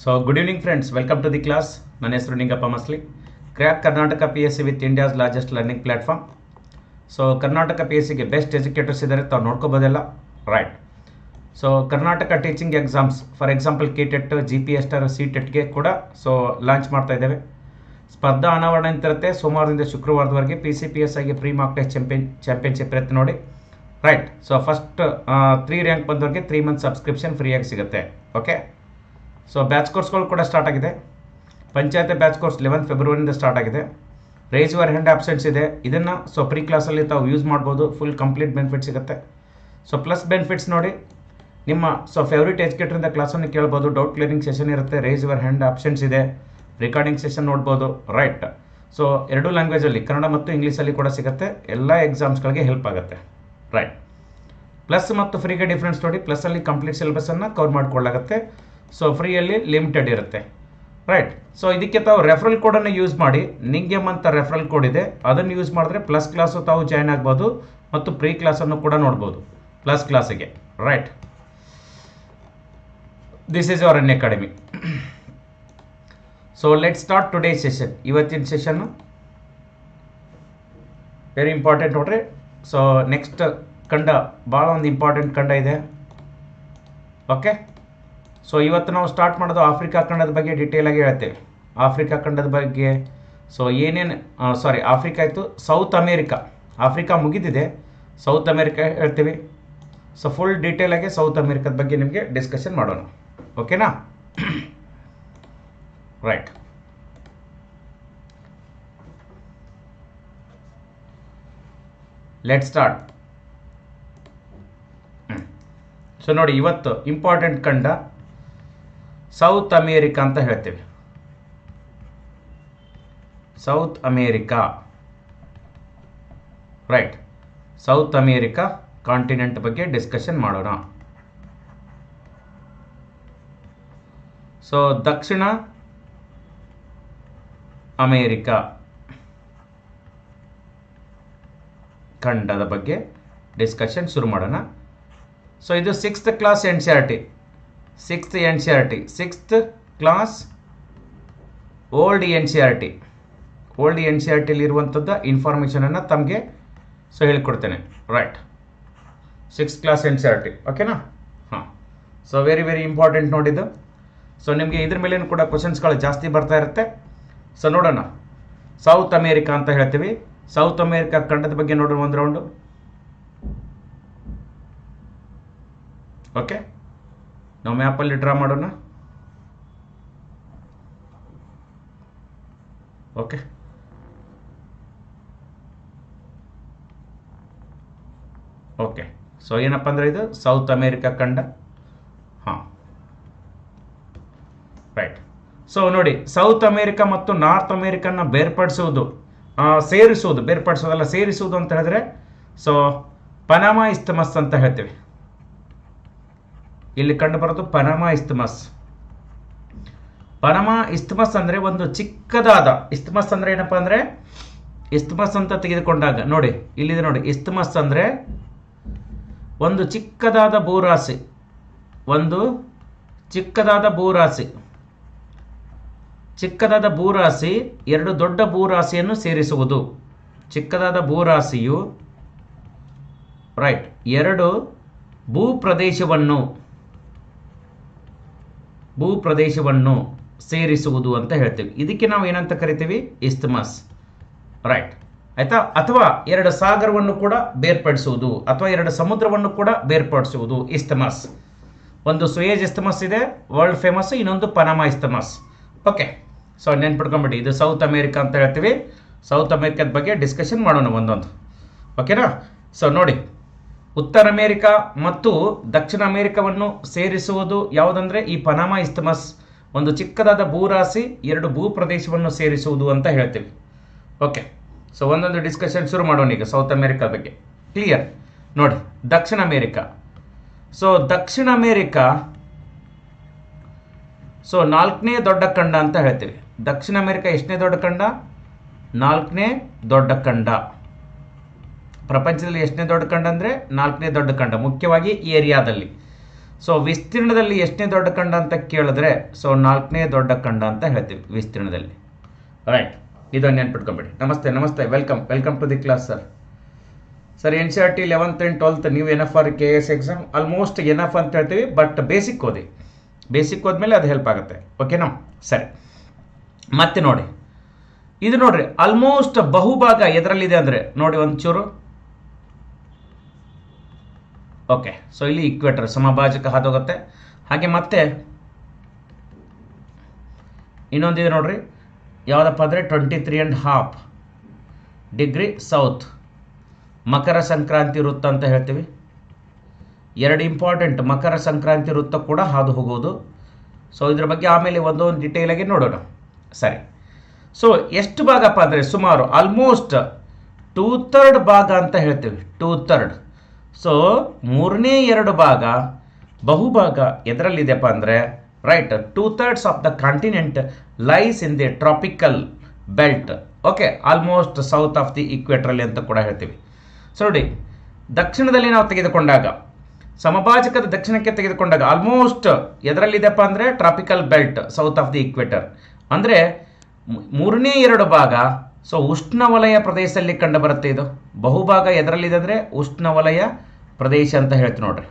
So good evening friends, welcome to the class. ನನ್ನ ಹೆಸರು Ningappa Masli. Crack Karnataka PSC with India's largest learning platform. So Karnataka PSCಗೆ best educators ಇದ್ದಾರೆ, ತಾವು ನೋಡ್ಕೋಬೋದೆಲ್ಲ right. So Karnataka teaching exams for example KTET, GPS CTETಗೆ ಕೂಡ so launch ಮಾಡ್ತಾ ಇದ್ದೇವೆ. ಸ್ಪರ್ಧಾ ಅನಾವರಣ ಇರುತ್ತೆ ಸೋಮವಾರದಿಂದ ಶುಕ್ರವಾರದವರೆಗೆ. PCPSIಗೆ ಪ್ರೀ ಮಾರ್ಕ್ ಟೆಸ್ಟ್ ಚಾಂಪಿಯನ್ಶಿಪ್ ಇರುತ್ತೆ ನೋಡಿ ರೈಟ್. ಸೊ ಫಸ್ಟ್ 3 ರ್ಯಾಂಕ್ ಬಂದವರಿಗೆ 3 ಮಂತ್ ಸಬ್ಸ್ಕ್ರಿಪ್ಷನ್ ಫ್ರೀಯಾಗಿ ಸಿಗುತ್ತೆ. ಓಕೆ, ಸೊ ಬ್ಯಾಚ್ ಕೋರ್ಸ್ಗಳು ಕೂಡ ಸ್ಟಾರ್ಟ್ ಆಗಿದೆ. ಪಂಚಾಯತ್ ಬ್ಯಾಚ್ ಕೋರ್ಸ್ 11 ಫೆಬ್ರವರಿಯಿಂದ ಸ್ಟಾರ್ಟ್ ಆಗಿದೆ. ರೈಸ್ ಯುವರ್ ಹ್ಯಾಂಡ್ ಆಪ್ಷನ್ಸ್ ಇದೆ, ಇದನ್ನು ಸೊ ಪ್ರೀ ಕ್ಲಾಸಲ್ಲಿ ತಾವು ಯೂಸ್ ಮಾಡ್ಬೋದು. ಫುಲ್ ಕಂಪ್ಲೀಟ್ ಬೆನಿಫಿಟ್ ಸಿಗುತ್ತೆ. ಸೊ ಪ್ಲಸ್ ಬೆನಿಫಿಟ್ಸ್ ನೋಡಿ, ನಿಮ್ಮ ಸೊ ಫೇವ್ರೇಟ್ ಎಜುಕೇಟರಿಂದ ಕ್ಲಾಸನ್ನು ಕೇಳ್ಬೋದು. ಡೌಟ್ ಕ್ಲಿಯರಿಂಗ್ ಸೆಷನ್ ಇರುತ್ತೆ, ರೈಸ್ ಯುವರ್ ಹ್ಯಾಂಡ್ ಆಪ್ಷನ್ಸ್ ಇದೆ, ರೆಕಾರ್ಡಿಂಗ್ ಸೆಷನ್ ನೋಡ್ಬೋದು ರೈಟ್. ಸೊ 2 ಲ್ಯಾಂಗ್ವೇಜಲ್ಲಿ ಕನ್ನಡ ಮತ್ತು ಇಂಗ್ಲೀಷಲ್ಲಿ ಕೂಡ ಸಿಗುತ್ತೆ. ಎಲ್ಲ ಎಕ್ಸಾಮ್ಸ್ಗಳಿಗೆ ಹೆಲ್ಪ್ ಆಗುತ್ತೆ ರೈಟ್. ಪ್ಲಸ್ ಮತ್ತು ಫ್ರೀಗೆ ಡಿಫ್ರೆನ್ಸ್ ನೋಡಿ, ಪ್ಲಸ್ಸಲ್ಲಿ ಕಂಪ್ಲೀಟ್ ಸಿಲೆಬಸನ್ನು ಕವರ್ ಮಾಡಿಕೊಳ್ಳಾಗುತ್ತೆ. ಸೊ ಫ್ರೀಯಲ್ಲಿ ಲಿಮಿಟೆಡ್ ಇರುತ್ತೆ ರೈಟ್. ಸೊ ಇದಕ್ಕೆ ತಾವು ರೆಫರಲ್ ಕೋಡನ್ನು ಯೂಸ್ ಮಾಡಿ, ನಿಂಗೆಮ್ ಅಂತ ರೆಫರಲ್ ಕೋಡ್ ಇದೆ, ಅದನ್ನು ಯೂಸ್ ಮಾಡಿದ್ರೆ ಪ್ಲಸ್ ಕ್ಲಾಸು ತಾವು ಜಾಯ್ನ್ ಆಗ್ಬೋದು ಮತ್ತು ಪ್ರೀ ಕ್ಲಾಸನ್ನು ಕೂಡ ನೋಡ್ಬೋದು ಪ್ಲಸ್ ಕ್ಲಾಸಿಗೆ right. This is our academy. So let start today session. ಇವತ್ತಿನ ಸೆಷನ್ನು ವೆರಿ ಇಂಪಾರ್ಟೆಂಟ್ ನೋಡ್ರಿ. ಸೊ ನೆಕ್ಸ್ಟ್ ಖಂಡ ಭಾಳ ಒಂದು ಇಂಪಾರ್ಟೆಂಟ್ ಖಂಡ ಇದೆ. ಓಕೆ, ಸೊ ಇವತ್ತು ನಾವು ಸ್ಟಾರ್ಟ್ ಮಾಡೋದು ಆಫ್ರಿಕಾ ಖಂಡದ ಬಗ್ಗೆ ಡೀಟೇಲಾಗಿ ಹೇಳ್ತೇವೆ. ಆಫ್ರಿಕಾ ಖಂಡದ ಬಗ್ಗೆ ಸೊ ಏನೇನು ಆಫ್ರಿಕಾ ಆಯಿತು, ಸೌತ್ ಅಮೇರಿಕಾ, ಆಫ್ರಿಕಾ ಮುಗಿದಿದೆ, ಸೌತ್ ಅಮೇರಿಕಾ ಹೇಳ್ತೀವಿ. ಸೊ ಫುಲ್ ಡೀಟೇಲಾಗಿ ಸೌತ್ ಅಮೇರಿಕಾದ ಬಗ್ಗೆ ನಿಮಗೆ ಡಿಸ್ಕಷನ್ ಮಾಡೋಣ. ಓಕೆನಾ ರೈಟ್. Let start. ಸೊ ನೋಡಿ, ಇವತ್ತು ಇಂಪಾರ್ಟೆಂಟ್ ಖಂಡ ಸೌತ್ ಅಮೇರಿಕಾ ಅಂತ ಹೇಳ್ತೇವೆ. South America right. South America continent ಬಗ್ಗೆ ಡಿಸ್ಕಷನ್ ಮಾಡೋಣ. ಸೊ ದಕ್ಷಿಣ ಅಮೇರಿಕಾ ಖಂಡದ ಬಗ್ಗೆ ಡಿಸ್ಕಷನ್ ಶುರು ಮಾಡೋಣ. ಸೊ ಇದು 6th class NCERT, 6th NCERT, 6th class old NCERT. Old NCERTಲಿ ಇರುವಂಥದ್ದು ಇನ್ಫಾರ್ಮೇಷನನ್ನು ತಮಗೆ ಸೊ ಹೇಳ್ಕೊಡ್ತೇನೆ ರೈಟ್. 6th ಕ್ಲಾಸ್ NCERT ಓಕೆನಾ. ಹಾಂ, ಸೊ ವೆರಿ ವೆರಿ ಇಂಪಾರ್ಟೆಂಟ್ ನೋಡಿದ್ದು. ಸೊ ನಿಮಗೆ ಇದ್ರ ಮೇಲೇನು ಕೂಡ ಕ್ವಶನ್ಸ್ಗಳು ಜಾಸ್ತಿ ಬರ್ತಾ ಇರುತ್ತೆ. ಸೊ ನೋಡೋಣ, ಸೌತ್ ಅಮೇರಿಕಾ ಅಂತ ಹೇಳ್ತೀವಿ. ಸೌತ್ ಅಮೇರಿಕಾ ಖಂಡದ ಬಗ್ಗೆ ನೋಡೋಣ ಒಂದು ರೌಂಡು. ಓಕೆ, ನಾವು ಮ್ಯಾಪಲ್ಲಿ ಡ್ರಾ ಮಾಡೋಣ. Okay, okay. ಸೊ ಏನಪ್ಪ ಅಂದರೆ ಇದು ಸೌತ್ ಅಮೇರಿಕಾ ಖಂಡ. ಹಾಂ ರೈಟ್. ಸೊ ನೋಡಿ, ಸೌತ್ ಅಮೇರಿಕಾ ಮತ್ತು ನಾರ್ತ್ ಅಮೇರಿಕನ್ನ ಬೇರ್ಪಡಿಸುವುದು, ಸೇರಿಸುವುದು ಅಂತ ಹೇಳಿದ್ರೆ ಸೊ ಪನಾಮಾ ಇಸ್ತಮಸ್ ಅಂತ ಹೇಳ್ತೀವಿ. ಇಲ್ಲಿ ಕಂಡು ಬರೋದು ಪನಾಮಾ ಇಸ್ತಮಸ್. ಪನಾಮಾ ಇಸ್ತಮಸ್ ಅಂದರೆ ಒಂದು ಚಿಕ್ಕದಾದ, ಇಸ್ತಮಸ್ ಅಂದರೆ ಏನಪ್ಪ ಅಂದರೆ, ಇಸ್ತಮಸ್ ಅಂತ ತೆಗೆದುಕೊಂಡಾಗ ನೋಡಿ, ಇಲ್ಲಿದೆ ನೋಡಿ, ಇಸ್ತಮಸ್ ಅಂದರೆ ಒಂದು ಚಿಕ್ಕದಾದ ಭೂರಾಶಿ, ಒಂದು ಚಿಕ್ಕದಾದ ಭೂರಾಶಿ, ಚಿಕ್ಕದಾದ ಭೂರಾಶಿ 2 ದೊಡ್ಡ ಭೂರಾಶಿಯನ್ನು ಸೇರಿಸುವುದು. ಚಿಕ್ಕದಾದ ಭೂರಾಶಿಯು ರೈಟ್ 2 ಭೂಪ್ರದೇಶವನ್ನು ಸೇರಿಸುವುದು ಅಂತ ಹೇಳ್ತೀವಿ. ಇದಕ್ಕೆ ನಾವು ಏನಂತ ಕರಿತೀವಿ, ಇಸ್ತಮಸ್ ರೈಟ್ ಆಯ್ತಾ. ಅಥವಾ 2 ಸಾಗರವನ್ನು ಕೂಡ ಬೇರ್ಪಡಿಸುವುದು, ಅಥವಾ 2 ಸಮುದ್ರವನ್ನು ಕೂಡ ಬೇರ್ಪಡಿಸುವುದು ಇಸ್ತಮಸ್. ಒಂದು ಸುಯೇಜ್ ಇಸ್ತಮಸ್ ಇದೆ ವರ್ಲ್ಡ್ ಫೇಮಸ್, ಇನ್ನೊಂದು ಪನಾಮಾ ಇಸ್ತಮಸ್. ಓಕೆ, ಸೊ ನೆನ್ಪಿಟ್ಕೊಂಬಿಡಿ, ಇದು ಸೌತ್ ಅಮೇರಿಕಾ ಅಂತ ಹೇಳ್ತೀವಿ. ಸೌತ್ ಅಮೇರಿಕಾದ ಬಗ್ಗೆ ಡಿಸ್ಕಷನ್ ಮಾಡೋಣ ಒಂದೊಂದು. ಓಕೆನಾ. ಸೊ ನೋಡಿ, ಉತ್ತರ ಅಮೇರಿಕಾ ಮತ್ತು ದಕ್ಷಿಣ ಅಮೇರಿಕಾವನ್ನು ಸೇರಿಸುವುದು ಯಾವುದಂದ್ರೆ ಈ ಪನಾಮಾ ಇಸ್ತಮಸ್. ಒಂದು ಚಿಕ್ಕದಾದ ಭೂರಾಶಿ 2 ಭೂಪ್ರದೇಶವನ್ನು ಸೇರಿಸುವುದು ಅಂತ ಹೇಳ್ತೀವಿ. ಓಕೆ, ಸೊ ಒಂದೊಂದು ಡಿಸ್ಕಷನ್ ಶುರು ಮಾಡೋಣ ಈಗ ಸೌತ್ ಅಮೇರಿಕಾ ಬಗ್ಗೆ. ಕ್ಲಿಯರ್ ನೋಡಿ, ದಕ್ಷಿಣ ಅಮೇರಿಕಾ. ಸೊ ದಕ್ಷಿಣ ಅಮೇರಿಕಾ ಸೊ 4ನೇ ದೊಡ್ಡ ಖಂಡ ಅಂತ ಹೇಳ್ತೀವಿ. ದಕ್ಷಿಣ ಅಮೇರಿಕಾ ಎಷ್ಟನೇ ದೊಡ್ಡ ಖಂಡ, 4ನೇ ದೊಡ್ಡ ಖಂಡ. ಪ್ರಪಂಚದಲ್ಲಿ ಎಷ್ಟನೇ ದೊಡ್ಡ ಖಂಡ ಅಂದರೆ 4ನೇ ದೊಡ್ಡ ಖಂಡ, ಮುಖ್ಯವಾಗಿ ಈ ಏರಿಯಾದಲ್ಲಿ. ಸೊ ವಿಸ್ತೀರ್ಣದಲ್ಲಿ ಎಷ್ಟನೇ ದೊಡ್ಡ ಖಂಡ ಅಂತ ಕೇಳಿದ್ರೆ ಸೊ 4ನೇ ದೊಡ್ಡ ಖಂಡ ಅಂತ ಹೇಳ್ತೀವಿ ವಿಸ್ತೀರ್ಣದಲ್ಲಿ. ರೈಟ್, ಇದನ್ನು ನೆನ್ಪಿಟ್ಕೊಂಬಿಡಿ. ನಮಸ್ತೆ, welcome to the class sir. Sir NCERT 11th and 12th ನೀವು NF or KS exam almost NF ಅಂತ ಹೇಳ್ತೀವಿ, ಬಟ್ ಬೇಸಿಕ್ ಓದಿ. ಬೇಸಿಕ್ ಹೋದ್ಮೇಲೆ ಅದು ಹೆಲ್ಪ್ ಆಗುತ್ತೆ. ಓಕೆನಾ? ಸರಿ, ಮತ್ತೆ ನೋಡಿ, ಇದು ನೋಡ್ರಿ ಆಲ್ಮೋಸ್ಟ್ ಬಹುಭಾಗ ಎದರಲ್ಲಿದೆ ಅಂದರೆ ನೋಡಿ ಒಂಚೂರು. ಓಕೆ, ಸೊ ಇಲ್ಲಿ ಇಕ್ವೇಟರ್ ಸಮಭಾಜಕ ಹಾದೋಗುತ್ತೆ. ಹಾಗೆ ಮತ್ತೆ ಇನ್ನೊಂದಿದೆ ನೋಡ್ರಿ, ಯಾವುದಪ್ಪ ಅಂದರೆ 23.5 ಡಿಗ್ರಿ ಸೌತ್ ಮಕರ ಸಂಕ್ರಾಂತಿ ವೃತ್ತ ಅಂತ ಹೇಳ್ತೀವಿ. 2 ಇಂಪಾರ್ಟೆಂಟ್ ಮಕರ ಸಂಕ್ರಾಂತಿ ವೃತ್ತ ಕೂಡ ಹಾದು ಹೋಗೋದು. ಸೊ ಇದ್ರ ಬಗ್ಗೆ ಆಮೇಲೆ ಒಂದೊಂದು ಡಿಟೇಲಾಗಿ ನೋಡೋಣ. ಸರಿ, ಸೊ ಎಷ್ಟು ಭಾಗಪ್ಪ ಅಂದರೆ ಸುಮಾರು ಆಲ್ಮೋಸ್ಟ್ 2/3 ಭಾಗ ಅಂತ ಹೇಳ್ತೀವಿ. 2/3. ಸೊ 3/2 ಭಾಗ ಬಹುಭಾಗ ಎದರಲ್ಲಿದೆಪ್ಪ ಅಂದರೆ right 2/3 of the continent lies in the tropical belt. Okay, almost south of the ಇಕ್ವೇಟರಲ್ಲಿ ಅಂತ ಕೂಡ ಹೇಳ್ತೀವಿ. ಸೊ ನೋಡಿ, ದಕ್ಷಿಣದಲ್ಲಿ ನಾವು ತೆಗೆದುಕೊಂಡಾಗ ಸಮಭಾಜಕದ ದಕ್ಷಿಣಕ್ಕೆ ತೆಗೆದುಕೊಂಡಾಗ ಆಲ್ಮೋಸ್ಟ್ ಎದರಲ್ಲಿದೆಪ್ಪ ಅಂದರೆ tropical belt south of the equator. ಅಂದರೆ 3/2 ಭಾಗ ಸೊ ಉಷ್ಣವಲಯ ಪ್ರದೇಶದಲ್ಲಿ ಕಂಡು ಬರುತ್ತೆ. ಇದು ಬಹುಭಾಗ ಎದರಲ್ಲಿದೆ ಅಂದರೆ ಉಷ್ಣವಲಯ ಪ್ರದೇಶ ಅಂತ ಹೇಳ್ತೀವಿ ನೋಡ್ರಿ.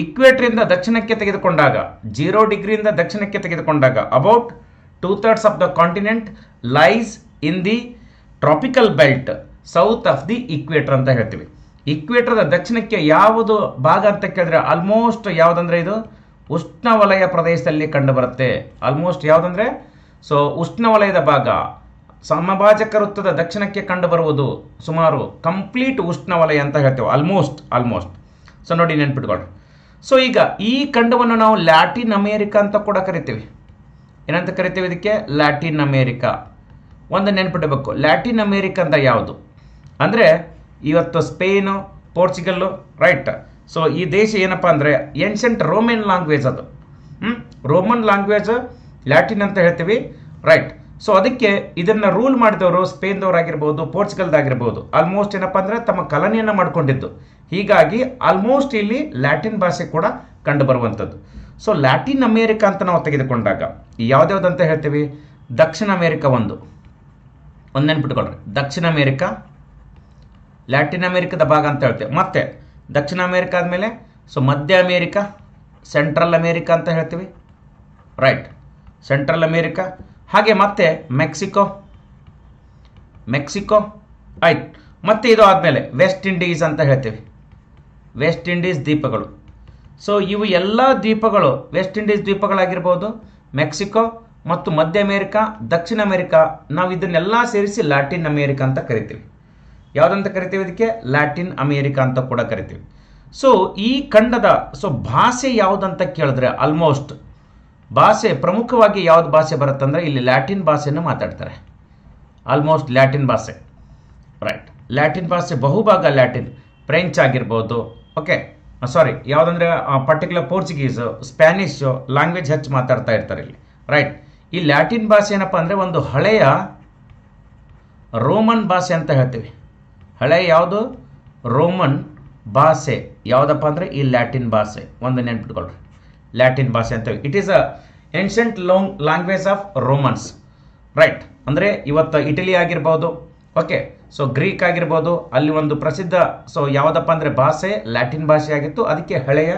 ಇಕ್ವೇಟರಿಂದ ದಕ್ಷಿಣಕ್ಕೆ ತೆಗೆದುಕೊಂಡಾಗ 0 ಡಿಗ್ರಿಯಿಂದ ದಕ್ಷಿಣಕ್ಕೆ ತೆಗೆದುಕೊಂಡಾಗ about 2/3 of the continent lies in the tropical belt south of the equator ಅಂತ ಹೇಳ್ತೀವಿ. ಇಕ್ವೇಟರ್ದ ದಕ್ಷಿಣಕ್ಕೆ ಯಾವುದು ಭಾಗ ಅಂತ ಕೇಳಿದ್ರೆ ಆಲ್ಮೋಸ್ಟ್ ಯಾವುದಂದ್ರೆ ಇದು ಉಷ್ಣವಲಯ ಪ್ರದೇಶದಲ್ಲಿ ಕಂಡು ಬರುತ್ತೆ. ಆಲ್ಮೋಸ್ಟ್ ಯಾವುದಂದ್ರೆ ಸೊ ಉಷ್ಣವಲಯದ ಭಾಗ ಸಮಭಾಜಕ ವೃತ್ತದ ದಕ್ಷಿಣಕ್ಕೆ ಕಂಡು ಬರುವುದು ಸುಮಾರು ಕಂಪ್ಲೀಟ್ ಉಷ್ಣವಲಯ ಅಂತ ಹೇಳ್ತೇವೆ. ಆಲ್ಮೋಸ್ಟ್. ಸೊ ನೋಡಿ, ನೆನ್ಪಿಟ್ಕೊಳ್ಳಿ. ಸೊ ಈಗ ಈ ಖಂಡವನ್ನು ನಾವು ಲ್ಯಾಟಿನ್ ಅಮೇರಿಕಾ ಅಂತ ಕೂಡ ಕರಿತೀವಿ. ಏನಂತ ಕರಿತೀವಿ ಇದಕ್ಕೆ? Latin America. ಒಂದು ನೆನ್ಪಿಡಬೇಕು, ಲ್ಯಾಟಿನ್ ಅಮೇರಿಕಾ ಅಂತ ಯಾವುದು ಅಂದರೆ ಇವತ್ತು ಸ್ಪೇನು, ಪೋರ್ಚುಗಲ್ಲು, ರೈಟ್. ಸೊ ಈ ದೇಶ ಏನಪ್ಪ ಅಂದರೆ ಏನ್ಷಂಟ್ ರೋಮನ್ ಲ್ಯಾಂಗ್ವೇಜ್ ಅದು. ರೋಮನ್ ಲ್ಯಾಂಗ್ವೇಜ್ ಲ್ಯಾಟಿನ್ ಅಂತ ಹೇಳ್ತೀವಿ, ರೈಟ್. ಸೊ ಅದಕ್ಕೆ ಇದನ್ನು ರೂಲ್ ಮಾಡಿದವರು ಸ್ಪೇನ್ದವರಾಗಿರ್ಬೋದು, ಪೋರ್ಚುಗಲ್ದಾಗಿರ್ಬೋದು, ಆಲ್ಮೋಸ್ಟ್ ಏನಪ್ಪ ಅಂದರೆ ತಮ್ಮ ಕಲನೆಯನ್ನು ಮಾಡ್ಕೊಂಡಿದ್ದು. ಹೀಗಾಗಿ ಆಲ್ಮೋಸ್ಟ್ ಇಲ್ಲಿ ಲ್ಯಾಟಿನ್ ಭಾಷೆ ಕೂಡ ಕಂಡು ಬರುವಂಥದ್ದು. ಸೊ ಲ್ಯಾಟಿನ್ ಅಮೇರಿಕಾ ಅಂತ ನಾವು ತೆಗೆದುಕೊಂಡಾಗ ಯಾವ್ದ್ಯಾವ್ದಂತ ಹೇಳ್ತೀವಿ? ದಕ್ಷಿಣ ಅಮೇರಿಕಾ ಒಂದು ನೆನ್ಪಿಟ್ಕೊಳ್ರಿ. ದಕ್ಷಿಣ ಅಮೇರಿಕಾ ಲ್ಯಾಟಿನ್ ಅಮೇರಿಕಾದ ಭಾಗ ಅಂತ ಹೇಳ್ತೇವೆ. ಮತ್ತೆ ದಕ್ಷಿಣ ಅಮೇರಿಕಾ ಆದಮೇಲೆ ಸೊ ಮಧ್ಯ ಅಮೇರಿಕಾ, ಸೆಂಟ್ರಲ್ ಅಮೇರಿಕಾ ಅಂತ ಹೇಳ್ತೀವಿ, ರೈಟ್. Central America. ಹಾಗೆ ಮತ್ತೆ ಮೆಕ್ಸಿಕೋ ಆಯ್ತು. ಮತ್ತೆ ಇದು ಆದಮೇಲೆ ವೆಸ್ಟ್ ಇಂಡೀಸ್ ಅಂತ ಹೇಳ್ತೀವಿ, ವೆಸ್ಟ್ ಇಂಡೀಸ್ ದ್ವೀಪಗಳು. ಸೊ ಇವು ಎಲ್ಲ ದ್ವೀಪಗಳು ವೆಸ್ಟ್ ಇಂಡೀಸ್ ದ್ವೀಪಗಳಾಗಿರ್ಬೋದು, ಮೆಕ್ಸಿಕೋ ಮತ್ತು ಮಧ್ಯ ಅಮೇರಿಕಾ, ದಕ್ಷಿಣ ಅಮೇರಿಕಾ, ನಾವು ಇದನ್ನೆಲ್ಲ ಸೇರಿಸಿ ಲ್ಯಾಟಿನ್ ಅಮೇರಿಕಾ ಅಂತ ಕರಿತೀವಿ. ಯಾವುದಂತ ಕರಿತೀವಿ? ಇದಕ್ಕೆ ಲ್ಯಾಟಿನ್ ಅಮೇರಿಕಾ ಅಂತ ಕೂಡ ಕರಿತೀವಿ. ಸೊ ಈ ಖಂಡದ ಸೊ ಭಾಷೆ ಯಾವುದಂತ ಕೇಳಿದ್ರೆ ಆಲ್ಮೋಸ್ಟ್ ಭಾಷೆ ಪ್ರಮುಖವಾಗಿ ಯಾವ್ದು ಭಾಷೆ ಬರುತ್ತಂದ್ರೆ ಇಲ್ಲಿ ಲ್ಯಾಟಿನ್ ಭಾಷೆಯನ್ನು ಮಾತಾಡ್ತಾರೆ. ಆಲ್ಮೋಸ್ಟ್ ಲ್ಯಾಟಿನ್ ಭಾಷೆ, ರೈಟ್. ಲ್ಯಾಟಿನ್ ಭಾಷೆ ಬಹುಭಾಗ ಲ್ಯಾಟಿನ್, ಫ್ರೆಂಚ್ ಆಗಿರ್ಬೋದು, ಓಕೆ ಸಾರಿ ಯಾವುದಂದ್ರೆ ಪರ್ಟಿಕ್ಯುಲರ್ ಪೋರ್ಚುಗೀಸು, ಸ್ಪ್ಯಾನಿಷು ಲ್ಯಾಂಗ್ವೇಜ್ ಹೆಚ್ಚು ಮಾತಾಡ್ತಾ ಇರ್ತಾರೆ ಇಲ್ಲಿ, ರೈಟ್. ಈ ಲ್ಯಾಟಿನ್ ಭಾಷೆ ಏನಪ್ಪ ಅಂದರೆ ಒಂದು ಹಳೆಯ ರೋಮನ್ ಭಾಷೆ ಅಂತ ಹೇಳ್ತೀವಿ. ಹಳೆಯ ಯಾವುದು? ರೋಮನ್ ಭಾಷೆ ಯಾವುದಪ್ಪ ಅಂದರೆ ಈ ಲ್ಯಾಟಿನ್ ಭಾಷೆ. ಒಂದು ನೆನ್ಪಿಟ್ಕೊಳ್ರಿ, ಲ್ಯಾಟಿನ್ ಭಾಷೆ ಅಂತೇಳಿ. It is a ancient language of Romans, right. ಅಂದರೆ ಇವತ್ತು ಇಟಲಿ ಆಗಿರ್ಬೋದು, ಓಕೆ. ಸೊ ಗ್ರೀಕ್ ಆಗಿರ್ಬೋದು, ಅಲ್ಲಿ ಒಂದು ಪ್ರಸಿದ್ಧ ಸೊ ಯಾವುದಪ್ಪ ಅಂದರೆ ಭಾಷೆ ಲ್ಯಾಟಿನ್ ಭಾಷೆ ಆಗಿತ್ತು. ಅದಕ್ಕೆ ಹಳೆಯ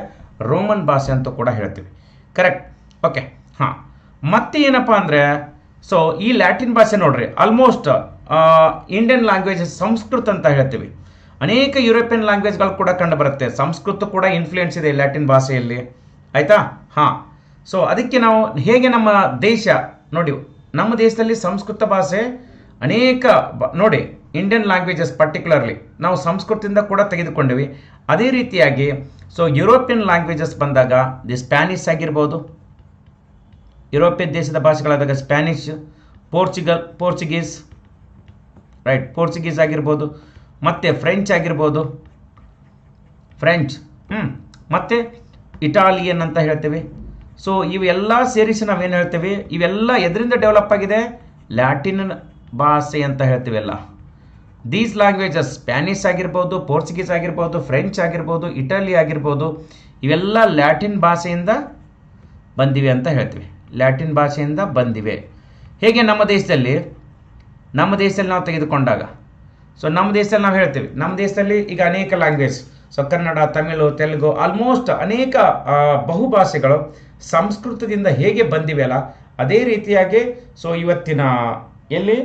ರೋಮನ್ ಭಾಷೆ ಅಂತ ಕೂಡ ಹೇಳ್ತೀವಿ, ಕರೆಕ್ಟ್. ಓಕೆ, ಹಾಂ. ಮತ್ತೆ ಏನಪ್ಪ ಅಂದರೆ ಸೊ ಈ ಲ್ಯಾಟಿನ್ ಭಾಷೆ ನೋಡ್ರಿ ಆಲ್ಮೋಸ್ಟ್ ಇಂಡಿಯನ್ ಲ್ಯಾಂಗ್ವೇಜಸ್ ಸಂಸ್ಕೃತ ಅಂತ ಹೇಳ್ತೀವಿ. ಅನೇಕ ಯುರೋಪಿಯನ್ ಲ್ಯಾಂಗ್ವೇಜ್ಗಳು ಕೂಡ ಕಂಡು ಬರುತ್ತೆ. ಸಂಸ್ಕೃತ ಕೂಡ ಇನ್ಫ್ಲೂಯೆನ್ಸ್ ಇದೆ ಲ್ಯಾಟಿನ್ ಭಾಷೆಯಲ್ಲಿ, ಆಯಿತಾ? ಹಾಂ. ಸೊ ಅದಕ್ಕೆ ನಾವು ಹೇಗೆ ನಮ್ಮ ದೇಶ ನೋಡಿ, ನಮ್ಮ ದೇಶದಲ್ಲಿ ಸಂಸ್ಕೃತ ಭಾಷೆ ಅನೇಕ ನೋಡಿ ಇಂಡಿಯನ್ ಲ್ಯಾಂಗ್ವೇಜಸ್ ಪರ್ಟಿಕ್ಯುಲರ್ಲಿ ನಾವು ಸಂಸ್ಕೃತದಿಂದ ಕೂಡ ತೆಗೆದುಕೊಂಡಿವಿ. ಅದೇ ರೀತಿಯಾಗಿ ಸೊ ಯುರೋಪಿಯನ್ ಲ್ಯಾಂಗ್ವೇಜಸ್ ಬಂದಾಗ ದಿ ಸ್ಪ್ಯಾನಿಷ್ ಆಗಿರ್ಬೋದು, ಯುರೋಪಿಯನ್ ದೇಶದ ಭಾಷೆಗಳಾದಾಗ ಸ್ಪ್ಯಾನಿಷ್, ಪೋರ್ಚುಗೀಸ್, ರೈಟ್, ಪೋರ್ಚುಗೀಸ್ ಆಗಿರ್ಬೋದು, ಮತ್ತು ಫ್ರೆಂಚ್ ಆಗಿರ್ಬೋದು, ಮತ್ತು ಇಟಾಲಿಯನ್ ಅಂತ ಹೇಳ್ತೀವಿ. ಸೊ ಇವೆಲ್ಲ ಸೇರಿಸಿ ನಾವೇನು ಹೇಳ್ತೀವಿ? ಇವೆಲ್ಲ ಎದರಿಂದ ಡೆವಲಪ್ ಆಗಿದೆ? ಲ್ಯಾಟಿನ್ ಭಾಷೆ ಅಂತ ಹೇಳ್ತೀವಿ ಎಲ್ಲ. ದೀಸ್ ಲ್ಯಾಂಗ್ವೇಜಸ್ ಸ್ಪ್ಯಾನಿಷ್ ಆಗಿರ್ಬೋದು, ಪೋರ್ಚುಗೀಸ್ ಆಗಿರ್ಬೋದು, ಫ್ರೆಂಚ್ ಆಗಿರ್ಬೋದು, ಇಟಲಿ ಆಗಿರ್ಬೋದು, ಇವೆಲ್ಲ ಲ್ಯಾಟಿನ್ ಭಾಷೆಯಿಂದ ಬಂದಿವೆ ಅಂತ ಹೇಳ್ತೀವಿ. ಲ್ಯಾಟಿನ್ ಭಾಷೆಯಿಂದ ಬಂದಿವೆ. ಹೇಗೆ ನಮ್ಮ ದೇಶದಲ್ಲಿ ನಾವು ತೆಗೆದುಕೊಂಡಾಗ, ಸೊ ನಮ್ಮ ದೇಶದಲ್ಲಿ ನಾವು ಹೇಳ್ತೀವಿ, ನಮ್ಮ ದೇಶದಲ್ಲಿ ಈಗ ಅನೇಕ language, so Kannada, Tamil, Telugu, almost ಅನೇಕ ಬಹುಭಾಷೆಗಳು ಸಂಸ್ಕೃತದಿಂದ ಹೇಗೆ ಬಂದಿವೆ ಅಲ್ಲ, ಅದೇ ರೀತಿಯಾಗಿ ಸೊ ಇವತ್ತಿನ ಎಲ್ಲಿ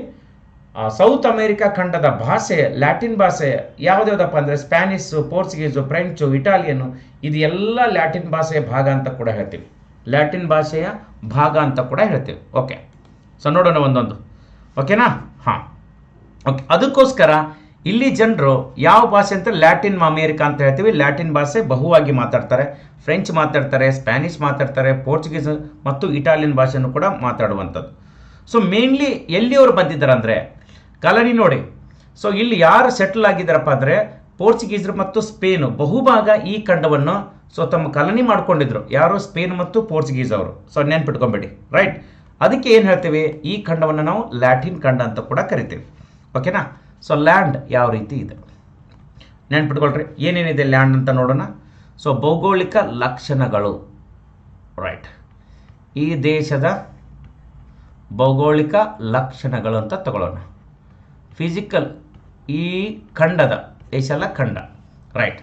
ಸೌತ್ ಅಮೇರಿಕಾ ಖಂಡದ ಭಾಷೆ, ಲ್ಯಾಟಿನ್ ಭಾಷೆ ಯಾವುದ್ಯಾವುದಪ್ಪ ಅಂದರೆ ಸ್ಪ್ಯಾನಿಷು, ಪೋರ್ಚುಗೀಸು, ಫ್ರೆಂಚು, ಇಟಾಲಿಯನು, ಇದು ಎಲ್ಲ ಲ್ಯಾಟಿನ್ ಭಾಷೆಯ ಭಾಗ ಅಂತ ಕೂಡ ಹೇಳ್ತೀವಿ. ಲ್ಯಾಟಿನ್ ಭಾಷೆಯ ಭಾಗ ಅಂತ ಕೂಡ ಹೇಳ್ತೀವಿ. ಓಕೆ, ಸೊ ನೋಡೋಣ ಒಂದೊಂದು. ಓಕೆನಾ? ಹಾಂ, ಓಕೆ. ಅದಕ್ಕೋಸ್ಕರ ಇಲ್ಲಿ ಜನರು ಯಾವ ಭಾಷೆ ಅಂತ ಲ್ಯಾಟಿನ್ ಅಮೇರಿಕಾ ಅಂತ ಹೇಳ್ತೀವಿ. ಲ್ಯಾಟಿನ್ ಭಾಷೆ ಬಹುವಾಗಿ ಮಾತಾಡ್ತಾರೆ. ಫ್ರೆಂಚ್ ಮಾತಾಡ್ತಾರೆ, ಸ್ಪ್ಯಾನಿಷ್ ಮಾತಾಡ್ತಾರೆ, ಪೋರ್ಚುಗೀಸ್ ಮತ್ತು ಇಟಾಲಿಯನ್ ಭಾಷೆಯನ್ನು ಕೂಡ ಮಾತಾಡುವಂಥದ್ದು. ಸೊ ಮೇನ್ಲಿ ಎಲ್ಲಿಯವರು ಬಂದಿದ್ದಾರೆ ಅಂದರೆ ಕಾಲನಿ ನೋಡಿ. ಸೊ ಇಲ್ಲಿ ಯಾರು ಸೆಟಲ್ ಆಗಿದ್ದಾರಪ್ಪ ಅಂದರೆ ಪೋರ್ಚುಗೀಸರು ಮತ್ತು ಸ್ಪೇನು ಬಹುಭಾಗ ಈ ಖಂಡವನ್ನು ಸೊ ತಮ್ಮ ಕಾಲನಿ ಮಾಡ್ಕೊಂಡಿದ್ರು. ಯಾರು? ಸ್ಪೇನ್ ಮತ್ತು ಪೋರ್ಚುಗೀಸ್ ಅವರು. ಸೊ ನೆನ್ಪಿಟ್ಕೊಂಬೇಡಿ, ರೈಟ್? ಅದಕ್ಕೆ ಏನು ಹೇಳ್ತೀವಿ, ಈ ಖಂಡವನ್ನು ನಾವು ಲ್ಯಾಟಿನ್ ಖಂಡ ಅಂತ ಕೂಡ ಕರಿತೀವಿ. ಓಕೆನಾ? ಸೊ ಲ್ಯಾಂಡ್ ಯಾವ ರೀತಿ ಇದೆ ನೆನ್ಪಿಟ್ಕೊಳ್ರಿ. ಏನೇನಿದೆ ಲ್ಯಾಂಡ್ ಅಂತ ನೋಡೋಣ. ಸೊ ಭೌಗೋಳಿಕ ಲಕ್ಷಣಗಳು, ರೈಟ್? ಈ ದೇಶದ ಭೌಗೋಳಿಕ ಲಕ್ಷಣಗಳು ಅಂತ ತಗೊಳ್ಳೋಣ. ಫಿಸಿಕಲ್, ಈ ಖಂಡದ, ದೇಶ ಅಲ್ಲ ಖಂಡ, right?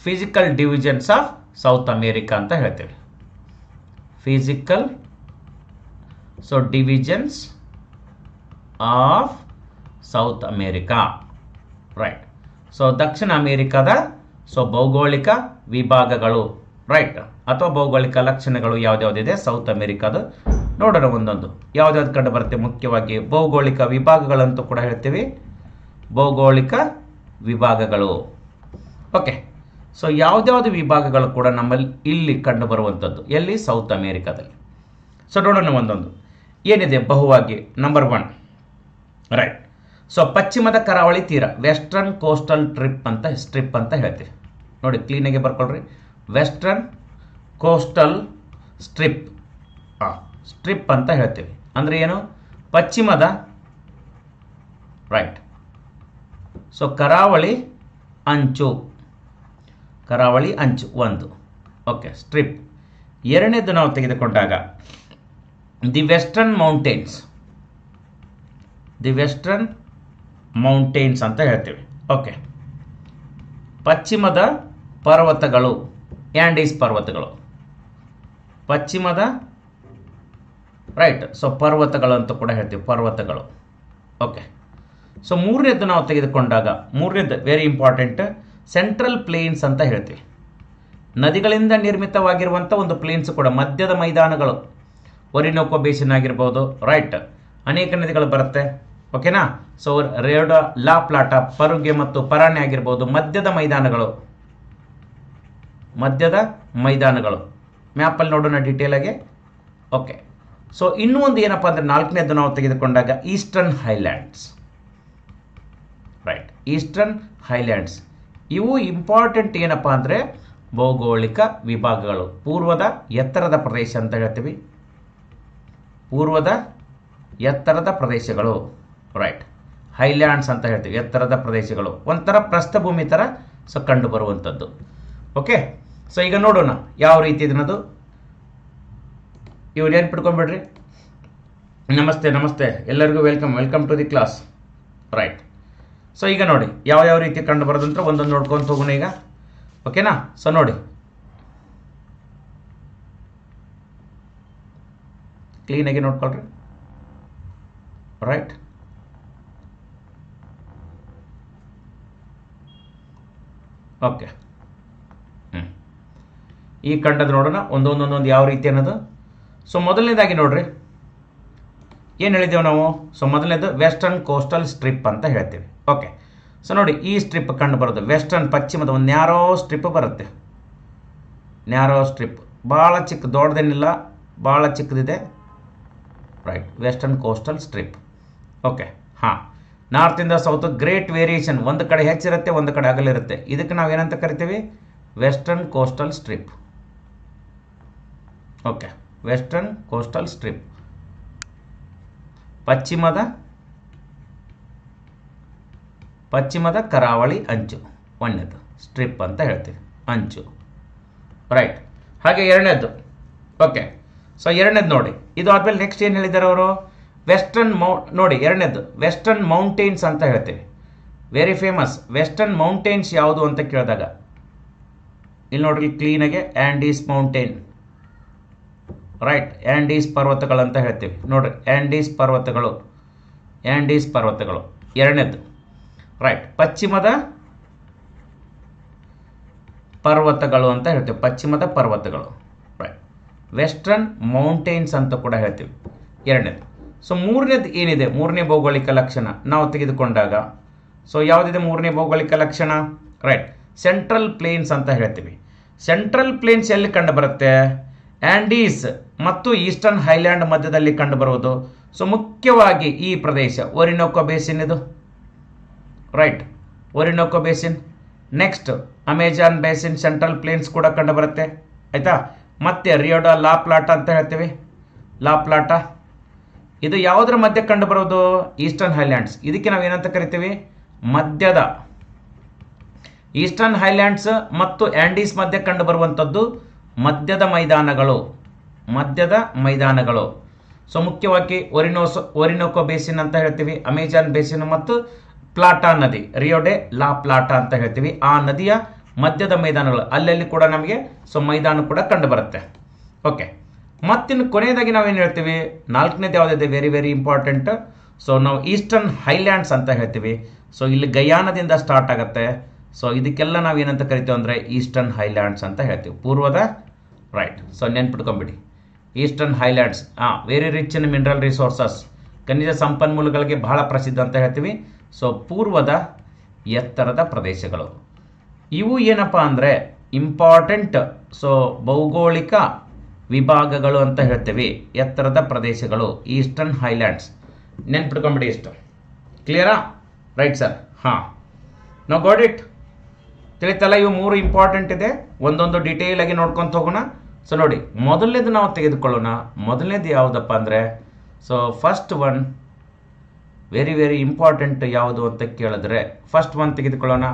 Physical divisions of south America ಅಂತ ಹೇಳ್ತೇವೆ. Physical, so divisions of south America, right? So ದಕ್ಷಿಣ ಅಮೇರಿಕಾದ ಸೊ ಭೌಗೋಳಿಕ ವಿಭಾಗಗಳು, ರೈಟ್? ಅಥವಾ ಭೌಗೋಳಿಕ ಲಕ್ಷಣಗಳು ಯಾವ್ದ್ಯಾವ್ದಿದೆ ಸೌತ್ ಅಮೇರಿಕಾದ ನೋಡೋಣ ಒಂದೊಂದು. ಯಾವ್ದ್ಯಾವ್ದು ಕಂಡು ಬರುತ್ತೆ? ಮುಖ್ಯವಾಗಿ ಭೌಗೋಳಿಕ ವಿಭಾಗಗಳಂತೂ ಕೂಡ ಹೇಳ್ತೀವಿ. ಭೌಗೋಳಿಕ ವಿಭಾಗಗಳು, ಓಕೆ. ಸೊ ಯಾವ್ದ್ಯಾವ್ದು ವಿಭಾಗಗಳು ಕೂಡ ನಮ್ಮಲ್ಲಿ ಇಲ್ಲಿ ಕಂಡು ಬರುವಂಥದ್ದು ಎಲ್ಲಿ? ಸೌತ್ ಅಮೇರಿಕಾದಲ್ಲಿ. ಸೊ ನೋಡೋಣ ಒಂದೊಂದು. ಏನಿದೆ ಬಹುವಾಗಿ? Number 1, right? ಸೊ ಪಶ್ಚಿಮದ ಕರಾವಳಿ ತೀರ, ವೆಸ್ಟರ್ನ್ ಕೋಸ್ಟಲ್ ಸ್ಟ್ರಿಪ್ ಅಂತ ಹೇಳ್ತೀವಿ. ನೋಡಿ ಕ್ಲೀನಾಗಿ ಬರ್ಕೊಳ್ರಿ. ವೆಸ್ಟರ್ನ್ ಕೋಸ್ಟಲ್ ಸ್ಟ್ರಿಪ್, ಸ್ಟ್ರಿಪ್ ಅಂತ ಹೇಳ್ತೀವಿ. ಅಂದರೆ ಏನು? ಪಶ್ಚಿಮದ, ರೈಟ್? ಸೊ ಕರಾವಳಿ ಅಂಚು, ಕರಾವಳಿ ಅಂಚು ಒಂದು, ಓಕೆ, ಸ್ಟ್ರಿಪ್. ಎರಡನೇದು ನಾವು ತೆಗೆದುಕೊಂಡಾಗ the western mountains, the western mountains ಅಂತ ಹೇಳ್ತೀವಿ. ಓಕೆ, ಪಶ್ಚಿಮದ ಪರ್ವತಗಳು, ಆ್ಯಂಡೀಸ್ ಪರ್ವತಗಳು, ಪಶ್ಚಿಮದ, ರೈಟ್? ಸೊ ಪರ್ವತಗಳು ಅಂತ ಕೂಡ ಹೇಳ್ತೀವಿ, ಪರ್ವತಗಳು. ಓಕೆ. ಸೊ ಮೂರನೇದು ನಾವು ತೆಗೆದುಕೊಂಡಾಗ, ಮೂರನೇದು ವೆರಿ ಇಂಪಾರ್ಟೆಂಟ್, ಸೆಂಟ್ರಲ್ ಪ್ಲೇನ್ಸ್ ಅಂತ ಹೇಳ್ತೀವಿ. ನದಿಗಳಿಂದ ನಿರ್ಮಿತವಾಗಿರುವಂಥ ಒಂದು ಪ್ಲೇನ್ಸ್ ಕೂಡ, ಮಧ್ಯದ ಮೈದಾನಗಳು, ಒರಿನೋಕೋ ಬೇಸಿನ್ ಆಗಿರ್ಬೋದು, ರೈಟ್? ಅನೇಕ ನದಿಗಳು ಬರುತ್ತೆ. ಓಕೆನಾ? ಸೊ ರೇಡ, ಲಾ ಪ್ಲಾಟ, ಪರುಗೆ ಮತ್ತು ಪರಾಣೆ ಆಗಿರ್ಬೋದು, ಮಧ್ಯದ ಮೈದಾನಗಳು, ಮಧ್ಯದ ಮೈದಾನಗಳು. ಮ್ಯಾಪಲ್ಲಿ ನೋಡೋಣ ಡೀಟೇಲ್ ಆಗಿ. ಓಕೆ. ಸೊ ಇನ್ನೂ ಒಂದು ಏನಪ್ಪ ಅಂದರೆ ನಾಲ್ಕನೇದು ನಾವು ತೆಗೆದುಕೊಂಡಾಗ eastern Highlands, right? Eastern Highlands ಇವು ಇಂಪಾರ್ಟೆಂಟ್. ಏನಪ್ಪ ಅಂದರೆ ಭೌಗೋಳಿಕ ವಿಭಾಗಗಳು. ಪೂರ್ವದ ಎತ್ತರದ ಪ್ರದೇಶ ಅಂತ ಹೇಳ್ತೀವಿ, ಪೂರ್ವದ ಎತ್ತರದ ಪ್ರದೇಶಗಳು, ರೈಟ್? ಹೈಲ್ಯಾಂಡ್ಸ್ ಅಂತ ಹೇಳ್ತೀವಿ, ಎತ್ತರದ ಪ್ರದೇಶಗಳು. ಒಂಥರ ಪ್ರಸ್ಥಭೂಮಿ ಥರ ಸೊ ಕಂಡು ಬರುವಂಥದ್ದು. ಓಕೆ. ಸೊ ಈಗ ನೋಡೋಣ ಯಾವ ರೀತಿ ಇದನ್ನದು. ಇವ್ರು ನೆನ್ಪಿಟ್ಕೊಂಡ್ಬಿಡ್ರಿ. ನಮಸ್ತೆ, ನಮಸ್ತೆ ಎಲ್ಲರಿಗೂ welcome to the class, right? So ಈಗ ನೋಡಿ ಯಾವ ರೀತಿ ಕಂಡು ಬರೋದಂತ ಒಂದೊಂದು ನೋಡ್ಕೊಂತ ಹೋಗೋಣ ಈಗ. ಓಕೆನಾ? ಸೊ ನೋಡಿ ಕ್ಲೀನಾಗಿ ನೋಡ್ಕೊಳ್ರಿ, ರೈಟ್? ಓಕೆ. ಈ ಖಂಡದ ನೋಡೋಣ ಒಂದೊಂದೊಂದೊಂದು ಯಾವ ರೀತಿ ಅನ್ನೋದು. ಸೊ ಮೊದಲನೇದಾಗಿ ನೋಡ್ರಿ, ಏನು ಹೇಳಿದ್ದೇವೆ ನಾವು? ಸೊ ಮೊದಲನೇದು ವೆಸ್ಟರ್ನ್ ಕೋಸ್ಟಲ್ ಸ್ಟ್ರಿಪ್ ಅಂತ ಹೇಳ್ತೀವಿ. ಓಕೆ. ಸೊ ನೋಡಿ ಈ ಸ್ಟ್ರಿಪ್ ಕಂಡು ಬರೋದು ವೆಸ್ಟರ್ನ್, ಪಶ್ಚಿಮದ ಒಂದು ನ್ಯಾರೋ ಸ್ಟ್ರಿಪ್ ಬರುತ್ತೆ. ನ್ಯಾರೋ ಸ್ಟ್ರಿಪ್, ಭಾಳ ಚಿಕ್ಕ, ದೊಡ್ಡದೇನಿಲ್ಲ, ಭಾಳ ಚಿಕ್ಕದಿದೆ, right? Western coastal strip. Okay. ಹಾಂ. ನಾರ್ತಿಂದ ಸೌತ್ ಗ್ರೇಟ್ ವೇರಿಯೇಷನ್, ಒಂದು ಕಡೆ ಹೆಚ್ಚಿರುತ್ತೆ, ಒಂದು ಕಡೆ ಅಗಲಿರುತ್ತೆ. ಇದಕ್ಕೆ ನಾವು ಏನಂತ ಕರಿತೀವಿ? Western coastal strip. Okay, western coastal strip. ಪಶ್ಚಿಮದ ಕರಾವಳಿ ಅಂಚು, ಒಂದನೇದು ಸ್ಟ್ರಿಪ್ ಅಂತ ಹೇಳ್ತೀವಿ, ಅಂಚು. ರೈಟ್. ಹಾಗೆ ಎರಡನೇದ್ದು, ಓಕೆ. ಸೊ ಎರಡನೇದು ನೋಡಿ, ಇದು ಆದಮೇಲೆ ನೆಕ್ಸ್ಟ್ ಏನು ಹೇಳಿದ್ದಾರೆ ಅವರು, ವೆಸ್ಟರ್ನ್ ನೋಡಿ ಎರಡನೇದು ವೆಸ್ಟರ್ನ್ ಮೌಂಟೇನ್ಸ್ ಅಂತ ಹೇಳ್ತೀವಿ. ವೆರಿ ಫೇಮಸ್ ವೆಸ್ಟರ್ನ್ ಮೌಂಟೇನ್ಸ್ ಯಾವುದು ಅಂತ ಕೇಳಿದಾಗ ಇಲ್ಲಿ ನೋಡ್ರಿ ಕ್ಲೀನಾಗೆ ಆ್ಯಂಡೀಸ್ ಮೌಂಟೇನ್, ರೈಟ್. ಆ್ಯಂಡೀಸ್ ಪರ್ವತಗಳು ಅಂತ ಹೇಳ್ತೀವಿ ನೋಡ್ರಿ, ಆ್ಯಂಡೀಸ್ ಪರ್ವತಗಳು ಎರಡನೇದು, ರೈಟ್. ಪಶ್ಚಿಮದ ಪರ್ವತಗಳು ಅಂತ ಹೇಳ್ತೀವಿ, ಪಶ್ಚಿಮದ ಪರ್ವತಗಳು, ರೈಟ್. ವೆಸ್ಟರ್ನ್ ಮೌಂಟೇನ್ಸ್ ಅಂತ ಕೂಡ ಹೇಳ್ತೀವಿ ಎರಡನೇದು. ಸೊ ಮೂರನೇದು ಏನಿದೆ, ಮೂರನೇ ಭೌಗೋಳಿಕ ಲಕ್ಷಣ ನಾವು ತೆಗೆದುಕೊಂಡಾಗ, ಸೊ ಯಾವುದಿದೆ ಮೂರನೇ ಭೌಗೋಳಿಕ ಲಕ್ಷಣ, ರೈಟ್, ಸೆಂಟ್ರಲ್ ಪ್ಲೇನ್ಸ್ ಅಂತ ಹೇಳ್ತೀವಿ. ಸೆಂಟ್ರಲ್ ಪ್ಲೇನ್ಸ್ ಎಲ್ಲಿ ಕಂಡು ಬರುತ್ತೆ, ಆ್ಯಂಡೀಸ್ ಮತ್ತು ಈಸ್ಟರ್ನ್ ಹೈಲ್ಯಾಂಡ್ ಮಧ್ಯದಲ್ಲಿ ಕಂಡು ಬರುವುದು. ಸೊ ಮುಖ್ಯವಾಗಿ ಈ ಪ್ರದೇಶ ಒರಿನೋಕೊ ಬೇಸಿನ್ ಇದು, right, Orinoco basin. Next Amazon basin, central plains ಕೂಡ ಕಂಡು ಬರುತ್ತೆ, ಆಯಿತಾ. ಮತ್ತೆ ರಿಯೋಡಾ ಲಾ ಪ್ಲಾಟಾ ಅಂತ ಹೇಳ್ತೀವಿ, ಲಾ ಪ್ಲಾಟಾ. ಇದು ಯಾವುದರ ಮಧ್ಯೆ ಕಂಡು ಬರೋದು, ಈಸ್ಟರ್ನ್ ಹೈಲ್ಯಾಂಡ್ಸ್. ಇದಕ್ಕೆ ನಾವು ಏನಂತ ಕರಿತೀವಿ, ಮಧ್ಯದ ಈಸ್ಟರ್ನ್ ಹೈಲ್ಯಾಂಡ್ಸ್ ಮತ್ತು ಆ್ಯಂಡೀಸ್ ಮಧ್ಯೆ ಕಂಡು ಬರುವಂಥದ್ದು ಮಧ್ಯದ ಮೈದಾನಗಳು. ಸೊ ಮುಖ್ಯವಾಗಿ ಒರಿನೋಕೊ ಬೇಸಿನ್ ಅಂತ ಹೇಳ್ತೀವಿ, ಅಮೆಜಾನ್ ಬೇಸಿನ್ ಮತ್ತು ಪ್ಲಾಟಾ ನದಿ, ರಿಯೋಡೆ ಲಾ ಪ್ಲಾಟಾ ಅಂತ ಹೇಳ್ತೀವಿ. ಆ ನದಿಯ ಮಧ್ಯದ ಮೈದಾನಗಳು, ಅಲ್ಲಲ್ಲಿ ಕೂಡ ನಮಗೆ ಸೊ ಮೈದಾನ ಕೂಡ ಕಂಡು ಬರುತ್ತೆ. ಓಕೆ. ಮತ್ತಿನ್ನು ಕೊನೆಯದಾಗಿ ನಾವೇನು ಹೇಳ್ತೀವಿ, ನಾಲ್ಕನೇದು ಯಾವುದಿದೆ, ವೆರಿ ವೆರಿ ಇಂಪಾರ್ಟೆಂಟ್. ಸೊ ನಾವು ಈಸ್ಟರ್ನ್ ಹೈಲ್ಯಾಂಡ್ಸ್ ಅಂತ ಹೇಳ್ತೀವಿ. ಸೊ ಇಲ್ಲಿ ಗಯಾನದಿಂದ ಸ್ಟಾರ್ಟ್ ಆಗುತ್ತೆ. ಸೊ ಇದಕ್ಕೆಲ್ಲ ನಾವು ಏನಂತ ಕರಿತೀವಿ ಅಂದರೆ ಈಸ್ಟರ್ನ್ ಹೈಲ್ಯಾಂಡ್ಸ್ ಅಂತ ಹೇಳ್ತೀವಿ, ಪೂರ್ವದ, ರೈಟ್. ಸೊ ನೆನ್ಪಿಟ್ಕೊಂಬಿಡಿ, eastern highlands very rich in mineral resources, ಖನಿಜ ಸಂಪನ್ಮೂಲಗಳಿಗೆ ಬಹಳ ಪ್ರಸಿದ್ಧ ಅಂತ ಹೇಳ್ತೀವಿ. ಸೊ ಪೂರ್ವದ ಎತ್ತರದ ಪ್ರದೇಶಗಳು ಇವು ಏನಪ್ಪ ಅಂದರೆ ಇಂಪಾರ್ಟೆಂಟ್. ಸೊ ಭೌಗೋಳಿಕ ವಿಭಾಗಗಳು ಅಂತ ಹೇಳ್ತೀವಿ, ಎತ್ತರದ ಪ್ರದೇಶಗಳು, ಈಸ್ಟರ್ನ್ ಹೈಲ್ಯಾಂಡ್ಸ್. ನೆನ್ಪಿಟ್ಕೊಂಬಿಡಿ ಇಷ್ಟು. ಕ್ಲಿಯರಾ, ರೈಟ್ ಸರ್? ಹಾಂ, ನಾವು ಗಾಟ್ ಇಟ್. ತಿಳಿತಲ್ಲ, ಇವು ಮೂರು ಇಂಪಾರ್ಟೆಂಟ್ ಇದೆ, ಒಂದೊಂದು ಡೀಟೇಲ್ ಆಗಿ ನೋಡ್ಕೊಂತ ಹೋಗೋಣ. ಸೊ ನೋಡಿ, ಮೊದಲನೇದು ನಾವು ತೆಗೆದುಕೊಳ್ಳೋಣ. ಮೊದಲನೇದು ಯಾವುದಪ್ಪ ಅಂದರೆ, so first one very very important ಯಾವುದು ಅಂತ ಕೇಳಿದ್ರೆ, ಫಸ್ಟ್ ಒನ್ ತೆಗೆದುಕೊಳ್ಳೋಣ,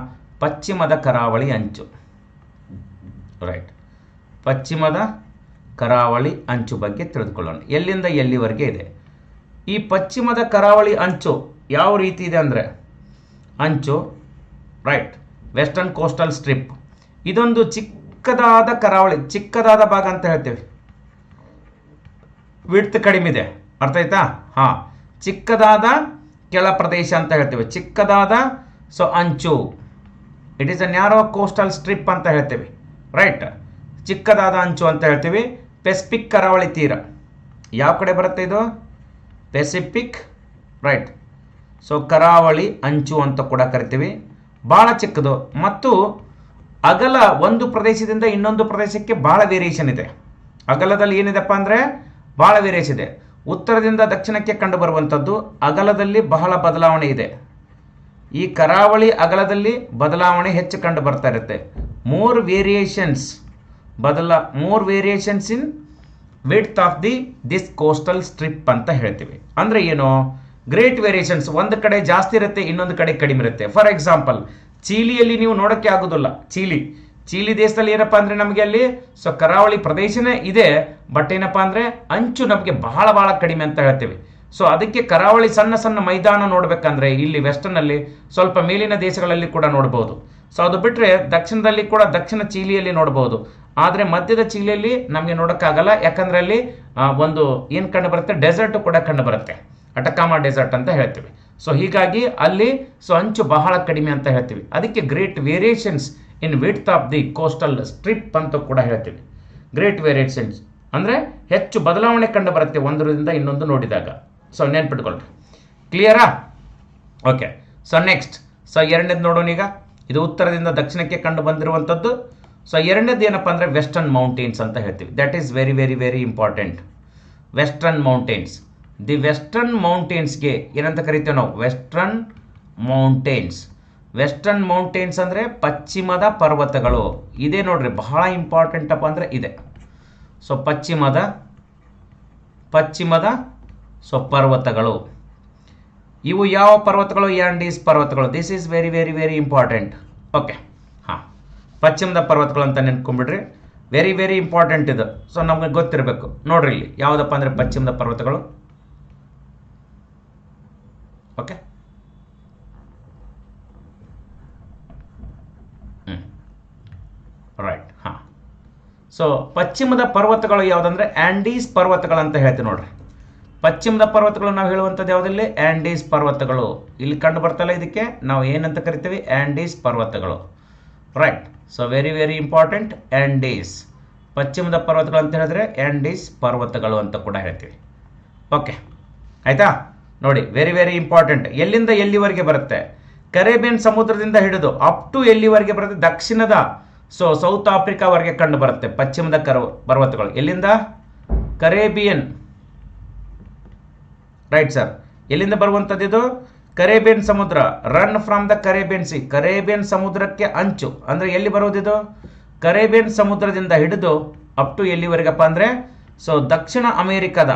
ಪಶ್ಚಿಮದ ಕರಾವಳಿ ಅಂಚು, ರೈಟ್. ಪಶ್ಚಿಮದ ಕರಾವಳಿ ಅಂಚು ಬಗ್ಗೆ ತಿಳಿದುಕೊಳ್ಳೋಣ. ಎಲ್ಲಿಂದ ಎಲ್ಲಿವರೆಗೆ ಇದೆ ಈ ಪಶ್ಚಿಮದ ಕರಾವಳಿ ಅಂಚು, ಯಾವ ರೀತಿ ಇದೆ ಅಂದರೆ ಅಂಚು, ರೈಟ್, ವೆಸ್ಟರ್ನ್ ಕೋಸ್ಟಲ್ ಸ್ಟ್ರಿಪ್. ಇದೊಂದು ಚಿಕ್ಕದಾದ ಕರಾವಳಿ, ಚಿಕ್ಕದಾದ ಭಾಗ ಅಂತ ಹೇಳ್ತೀವಿ. ವಿಡ್ತ್ ಕಡಿಮೆ ಇದೆ, ಅರ್ಥ ಆಯ್ತಾ? ಹಾಂ, ಚಿಕ್ಕದಾದ ಕೆಳ ಪ್ರದೇಶ ಅಂತ ಹೇಳ್ತೀವಿ, ಚಿಕ್ಕದಾದ ಸೊ ಅಂಚು. It is a narrow coastal strip ಅಂತ ಹೇಳ್ತೀವಿ, ರೈಟ್. ಚಿಕ್ಕದಾದ ಅಂಚು ಅಂತ ಹೇಳ್ತೀವಿ. ಪೆಸಿಫಿಕ್ ಕರಾವಳಿ ತೀರ ಯಾವ ಕಡೆ ಬರುತ್ತೆ ಇದು, ಪೆಸಿಫಿಕ್, ರೈಟ್. ಸೊ ಕರಾವಳಿ ಅಂಚು ಅಂತ ಕೂಡ ಕರಿತೀವಿ. ಭಾಳ ಚಿಕ್ಕದು ಮತ್ತು ಅಗಲ ಒಂದು ಪ್ರದೇಶದಿಂದ ಇನ್ನೊಂದು ಪ್ರದೇಶಕ್ಕೆ ಭಾಳ ವೇರಿಯೇಷನ್ ಇದೆ. ಅಗಲದಲ್ಲಿ ಏನಿದೆಪ್ಪ ಅಂದರೆ ಭಾಳ ವೇರಿಯೇಷನ್ ಇದೆ. ಉತ್ತರದಿಂದ ದಕ್ಷಿಣಕ್ಕೆ ಕಂಡು ಬರುವಂಥದ್ದು ಅಗಲದಲ್ಲಿ ಬಹಳ ಬದಲಾವಣೆ ಇದೆ. ಈ ಕರಾವಳಿ ಅಗಲದಲ್ಲಿ ಬದಲಾವಣೆ ಹೆಚ್ಚು ಕಂಡು ಬರ್ತಾ ಇರುತ್ತೆ. More variations in width of this coastal strip ಅಂತ ಹೇಳ್ತೀವಿ. ಅಂದರೆ ಏನು, ಗ್ರೇಟ್ ವೇರಿಯೇಷನ್ಸ್, ಒಂದು ಕಡೆ ಜಾಸ್ತಿ ಇರುತ್ತೆ, ಇನ್ನೊಂದು ಕಡೆ ಕಡಿಮೆ ಇರುತ್ತೆ. ಫಾರ್ ಎಕ್ಸಾಂಪಲ್, ಚೀಲಿಯಲ್ಲಿ ನೀವು ನೋಡೋಕ್ಕೆ ಆಗೋದಿಲ್ಲ. ಚೀಲಿ ದೇಶದಲ್ಲಿ ಏನಪ್ಪ ಅಂದರೆ ನಮಗೆ ಅಲ್ಲಿ ಸೊ ಕರಾವಳಿ ಪ್ರದೇಶನೇ ಇದೆ, ಬಟ್ ಏನಪ್ಪ ಅಂದರೆ ಅಂಚು ನಮಗೆ ಬಹಳ ಬಹಳ ಕಡಿಮೆ ಅಂತ ಹೇಳ್ತೀವಿ. ಸೊ ಅದಕ್ಕೆ ಕರಾವಳಿ ಸಣ್ಣ ಸಣ್ಣ ಮೈದಾನ ನೋಡಬೇಕಂದ್ರೆ ಇಲ್ಲಿ ವೆಸ್ಟರ್ನಲ್ಲಿ ಸ್ವಲ್ಪ ಮೇಲಿನ ದೇಶಗಳಲ್ಲಿ ಕೂಡ ನೋಡ್ಬೋದು. ಸೊ ಅದು ಬಿಟ್ಟರೆ ದಕ್ಷಿಣದಲ್ಲಿ ಕೂಡ ದಕ್ಷಿಣ ಚೀಲಿಯಲ್ಲಿ ನೋಡ್ಬೋದು. ಆದರೆ ಮಧ್ಯದ ಚೀಲಿಯಲ್ಲಿ ನಮಗೆ ನೋಡೋಕ್ಕಾಗಲ್ಲ, ಯಾಕಂದರೆ ಅಲ್ಲಿ ಒಂದು ಏನು ಕಂಡು ಬರುತ್ತೆ, ಡೆಸರ್ಟ್ ಕೂಡ ಕಂಡು ಬರುತ್ತೆ, ಅಟಕಾಮಾ ಡೆಸರ್ಟ್ ಅಂತ ಹೇಳ್ತೀವಿ. ಸೊ ಹೀಗಾಗಿ ಅಲ್ಲಿ ಸೊ ಅಂಚು ಬಹಳ ಕಡಿಮೆ ಅಂತ ಹೇಳ್ತೀವಿ. ಅದಕ್ಕೆ great variations in width of the coastal strip ಅಂತ ಕೂಡ ಹೇಳ್ತೀವಿ. ಗ್ರೇಟ್ ವೇರಿಯೇಷನ್ಸ್ ಅಂದರೆ ಹೆಚ್ಚು ಬದಲಾವಣೆ ಕಂಡು ಬರುತ್ತೆ ಒಂದರಿಂದ ಇನ್ನೊಂದು ನೋಡಿದಾಗ. ಸೊ ನೆನ್ಪಿಟ್ಕೊಳ್ರಿ, ಕ್ಲಿಯರಾ? ಓಕೆ. ಸೊ ನೆಕ್ಸ್ಟ್, ಸೊ ಎರಡನೇದು ನೋಡೋಣ ಈಗ. ಇದು ಉತ್ತರದಿಂದ ದಕ್ಷಿಣಕ್ಕೆ ಕಂಡು ಬಂದಿರುವಂಥದ್ದು. ಸೊ ಎರಡನೇದು ಏನಪ್ಪ ಅಂದರೆ ವೆಸ್ಟರ್ನ್ ಮೌಂಟೇನ್ಸ್ ಅಂತ ಹೇಳ್ತೀವಿ. That is very very very important. Western mountains, the western ಮೌಂಟೇನ್ಸ್ಗೆ ಏನಂತ ಕರಿತೇವೆ ನಾವು, ವೆಸ್ಟರ್ನ್ ಮೌಂಟೇನ್ಸ್. ವೆಸ್ಟರ್ನ್ ಮೌಂಟೇನ್ಸ್ ಅಂದರೆ ಪಶ್ಚಿಮದ ಪರ್ವತಗಳು. ಇದೇ ನೋಡ್ರಿ ಬಹಳ ಇಂಪಾರ್ಟೆಂಟ್ ಅಪ್ಪ ಅಂದರೆ ಇದೆ. ಸೊ ಪಶ್ಚಿಮದ ಸೊ ಪರ್ವತಗಳು. ಇವು ಯಾವ ಪರ್ವತಗಳು, ಆ್ಯಂಡೀಸ್ ಪರ್ವತಗಳು. This is very very very important. Okay, ಹಾಂ, ಪಶ್ಚಿಮದ ಪರ್ವತಗಳು ಅಂತ ನೆನ್ಕೊಂಡ್ಬಿಡ್ರಿ. ವೆರಿ ವೆರಿ ಇಂಪಾರ್ಟೆಂಟ್ ಇದು. ಸೊ ನಮಗೆ ಗೊತ್ತಿರಬೇಕು. ನೋಡ್ರಿ ಇಲ್ಲಿ ಯಾವುದಪ್ಪ ಅಂದರೆ ಪಶ್ಚಿಮದ ಪರ್ವತಗಳು. Okay, right. ಹಾಂ, ಸೊ ಪಶ್ಚಿಮದ ಪರ್ವತಗಳು ಯಾವುದಂದ್ರೆ ಆ್ಯಂಡೀಸ್ ಪರ್ವತಗಳು ಅಂತ ಹೇಳ್ತೀವಿ ನೋಡ್ರಿ. ಪಶ್ಚಿಮದ ಪರ್ವತಗಳು ನಾವು ಹೇಳುವಂಥದ್ದು ಯಾವುದಲ್ಲಿ ಆ್ಯಂಡೀಸ್ ಪರ್ವತಗಳು. ಇಲ್ಲಿ ಕಂಡು ಬರ್ತಲ್ಲ, ಇದಕ್ಕೆ ನಾವು ಏನಂತ ಕರಿತೀವಿ? ಆ್ಯಂಡೀಸ್ ಪರ್ವತಗಳು. Right. So very very important, Andes. ಪಶ್ಚಿಮದ ಪರ್ವತಗಳು ಅಂತ ಹೇಳಿದ್ರೆ ಆ್ಯಂಡೀಸ್ ಪರ್ವತಗಳು ಅಂತ ಕೂಡ ಹೇಳ್ತೀವಿ. ಓಕೆ, ಆಯ್ತಾ? ನೋಡಿ, ವೆರಿ ವೆರಿ ಇಂಪಾರ್ಟೆಂಟ್. ಎಲ್ಲಿಂದ ಎಲ್ಲಿವರೆಗೆ ಬರುತ್ತೆ? ಕರೇಬಿಯನ್ ಸಮುದ್ರದಿಂದ ಹಿಡಿದು ಅಪ್ ಟು ಎಲ್ಲಿವರೆಗೆ ಬರುತ್ತೆ? ದಕ್ಷಿಣದ ಸೌತ್ ಆಫ್ರಿಕಾವರೆಗೆ ಕಂಡು ಬರುತ್ತೆ ಪಶ್ಚಿಮದ ಪರ್ವತಗಳು. ಎಲ್ಲಿಂದ? ಕರೇಬಿಯನ್. Right sir. ಎಲ್ಲಿಂದ ಬರುವಂಥದ್ದು ಇದು? ಕರೇಬಿಯನ್ ಸಮುದ್ರ. Run from the Caribbean sea. Caribbean ಸಮುದ್ರಕ್ಕೆ ಅಂಚು ಅಂದ್ರೆ ಎಲ್ಲಿ ಬರೋದಿದು? ಕರೇಬಿಯನ್ ಸಮುದ್ರದಿಂದ ಹಿಡಿದು ಅಪ್ ಟು ಎಲ್ಲಿವರೆಗಪ್ಪ ಅಂದ್ರೆ ದಕ್ಷಿಣ ಅಮೇರಿಕದ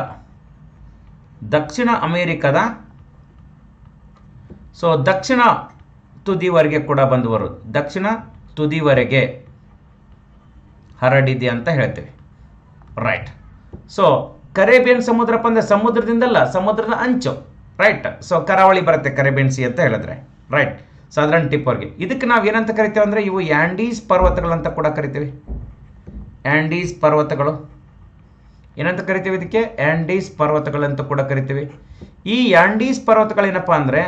ದಕ್ಷಿಣ ತುದಿವರೆಗೆ ಕೂಡ ಬಂದು ಬರೋದು. ದಕ್ಷಿಣ ತುದಿವರೆಗೆ ಹರಡಿದೆ ಅಂತ ಹೇಳ್ತೇವೆ. ರೈಟ್. ಸೊ ಕರೇಬಿಯನ್ ಸಮುದ್ರಪ್ಪ ಅಂದ್ರೆ ಸಮುದ್ರದಿಂದಲ್ಲ, ಸಮುದ್ರದ ಅಂಚು. ರೈಟ್. ಸೊ ಕರಾವಳಿ ಬರುತ್ತೆ ಕರೇಬಿಯನ್ ಸಿ ಅಂತ ಹೇಳಿದ್ರೆ. ರೈಟ್. ಸಾಧಾರಣ ಟಿಪ್ವರೆಗೆ. ಇದಕ್ಕೆ ನಾವು ಏನಂತ ಕರಿತೇವೆ ಅಂದರೆ ಇವು ಆ್ಯಂಡೀಸ್ ಪರ್ವತಗಳಂತ ಕೂಡ ಕರಿತೀವಿ. ಆ್ಯಂಡೀಸ್ ಪರ್ವತಗಳು ಏನಂತ ಕರಿತೀವಿ? ಇದಕ್ಕೆ ಆ್ಯಂಡೀಸ್ ಪರ್ವತಗಳಂತ ಕೂಡ ಕರಿತೀವಿ. ಈ ಆ್ಯಂಡೀಸ್ ಪರ್ವತಗಳೇನಪ್ಪ ಅಂದರೆ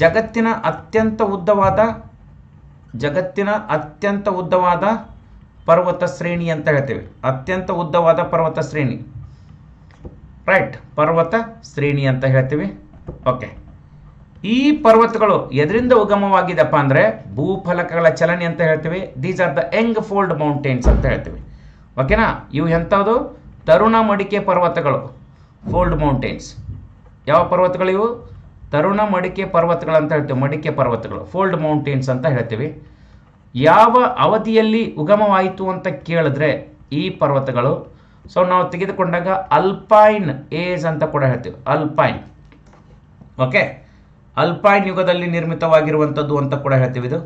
ಜಗತ್ತಿನ ಅತ್ಯಂತ ಉದ್ದವಾದ ಪರ್ವತ ಶ್ರೇಣಿ ಅಂತ ಹೇಳ್ತೀವಿ. ಅತ್ಯಂತ ಉದ್ದವಾದ ಪರ್ವತ ಶ್ರೇಣಿ. ರೈಟ್. ಪರ್ವತ ಶ್ರೇಣಿ ಅಂತ ಹೇಳ್ತೀವಿ. ಓಕೆ. ಈ ಪರ್ವತಗಳು ಎದರಿಂದ ಉಗಮವಾಗಿದೆಪ್ಪ ಅಂದರೆ ಭೂಫಲಕಗಳ ಚಲನೆ ಅಂತ ಹೇಳ್ತೀವಿ. These are the Young fold mountains ಅಂತ ಹೇಳ್ತೀವಿ. ಓಕೆನಾ? ಇವು ಎಂಥದ್ದು? ತರುಣ ಮಡಿಕೆ ಪರ್ವತಗಳು, ಫೋಲ್ಡ್ ಮೌಂಟೇನ್ಸ್. ಯಾವ ಪರ್ವತಗಳು ಇವು? ತರುಣ ಮಡಿಕೆ ಪರ್ವತಗಳು ಅಂತ ಹೇಳ್ತೀವಿ. ಮಡಿಕೆ ಪರ್ವತಗಳು, ಫೋಲ್ಡ್ ಮೌಂಟೇನ್ಸ್ ಅಂತ ಹೇಳ್ತೀವಿ. ಯಾವ ಅವಧಿಯಲ್ಲಿ ಉಗಮವಾಯಿತು ಅಂತ ಕೇಳಿದ್ರೆ ಈ ಪರ್ವತಗಳು ನಾವು ತೆಗೆದುಕೊಂಡಾಗ ಅಲ್ಪೈನ್ ಏಜ್ ಅಂತ ಕೂಡ ಹೇಳ್ತೀವಿ. ಅಲ್ಪೈನ್. ಓಕೆ. ಅಲ್ಪೈನ್ ಯುಗದಲ್ಲಿ ನಿರ್ಮಿತವಾಗಿರುವಂಥದ್ದು ಅಂತ ಕೂಡ ಹೇಳ್ತೀವಿ. ಇದು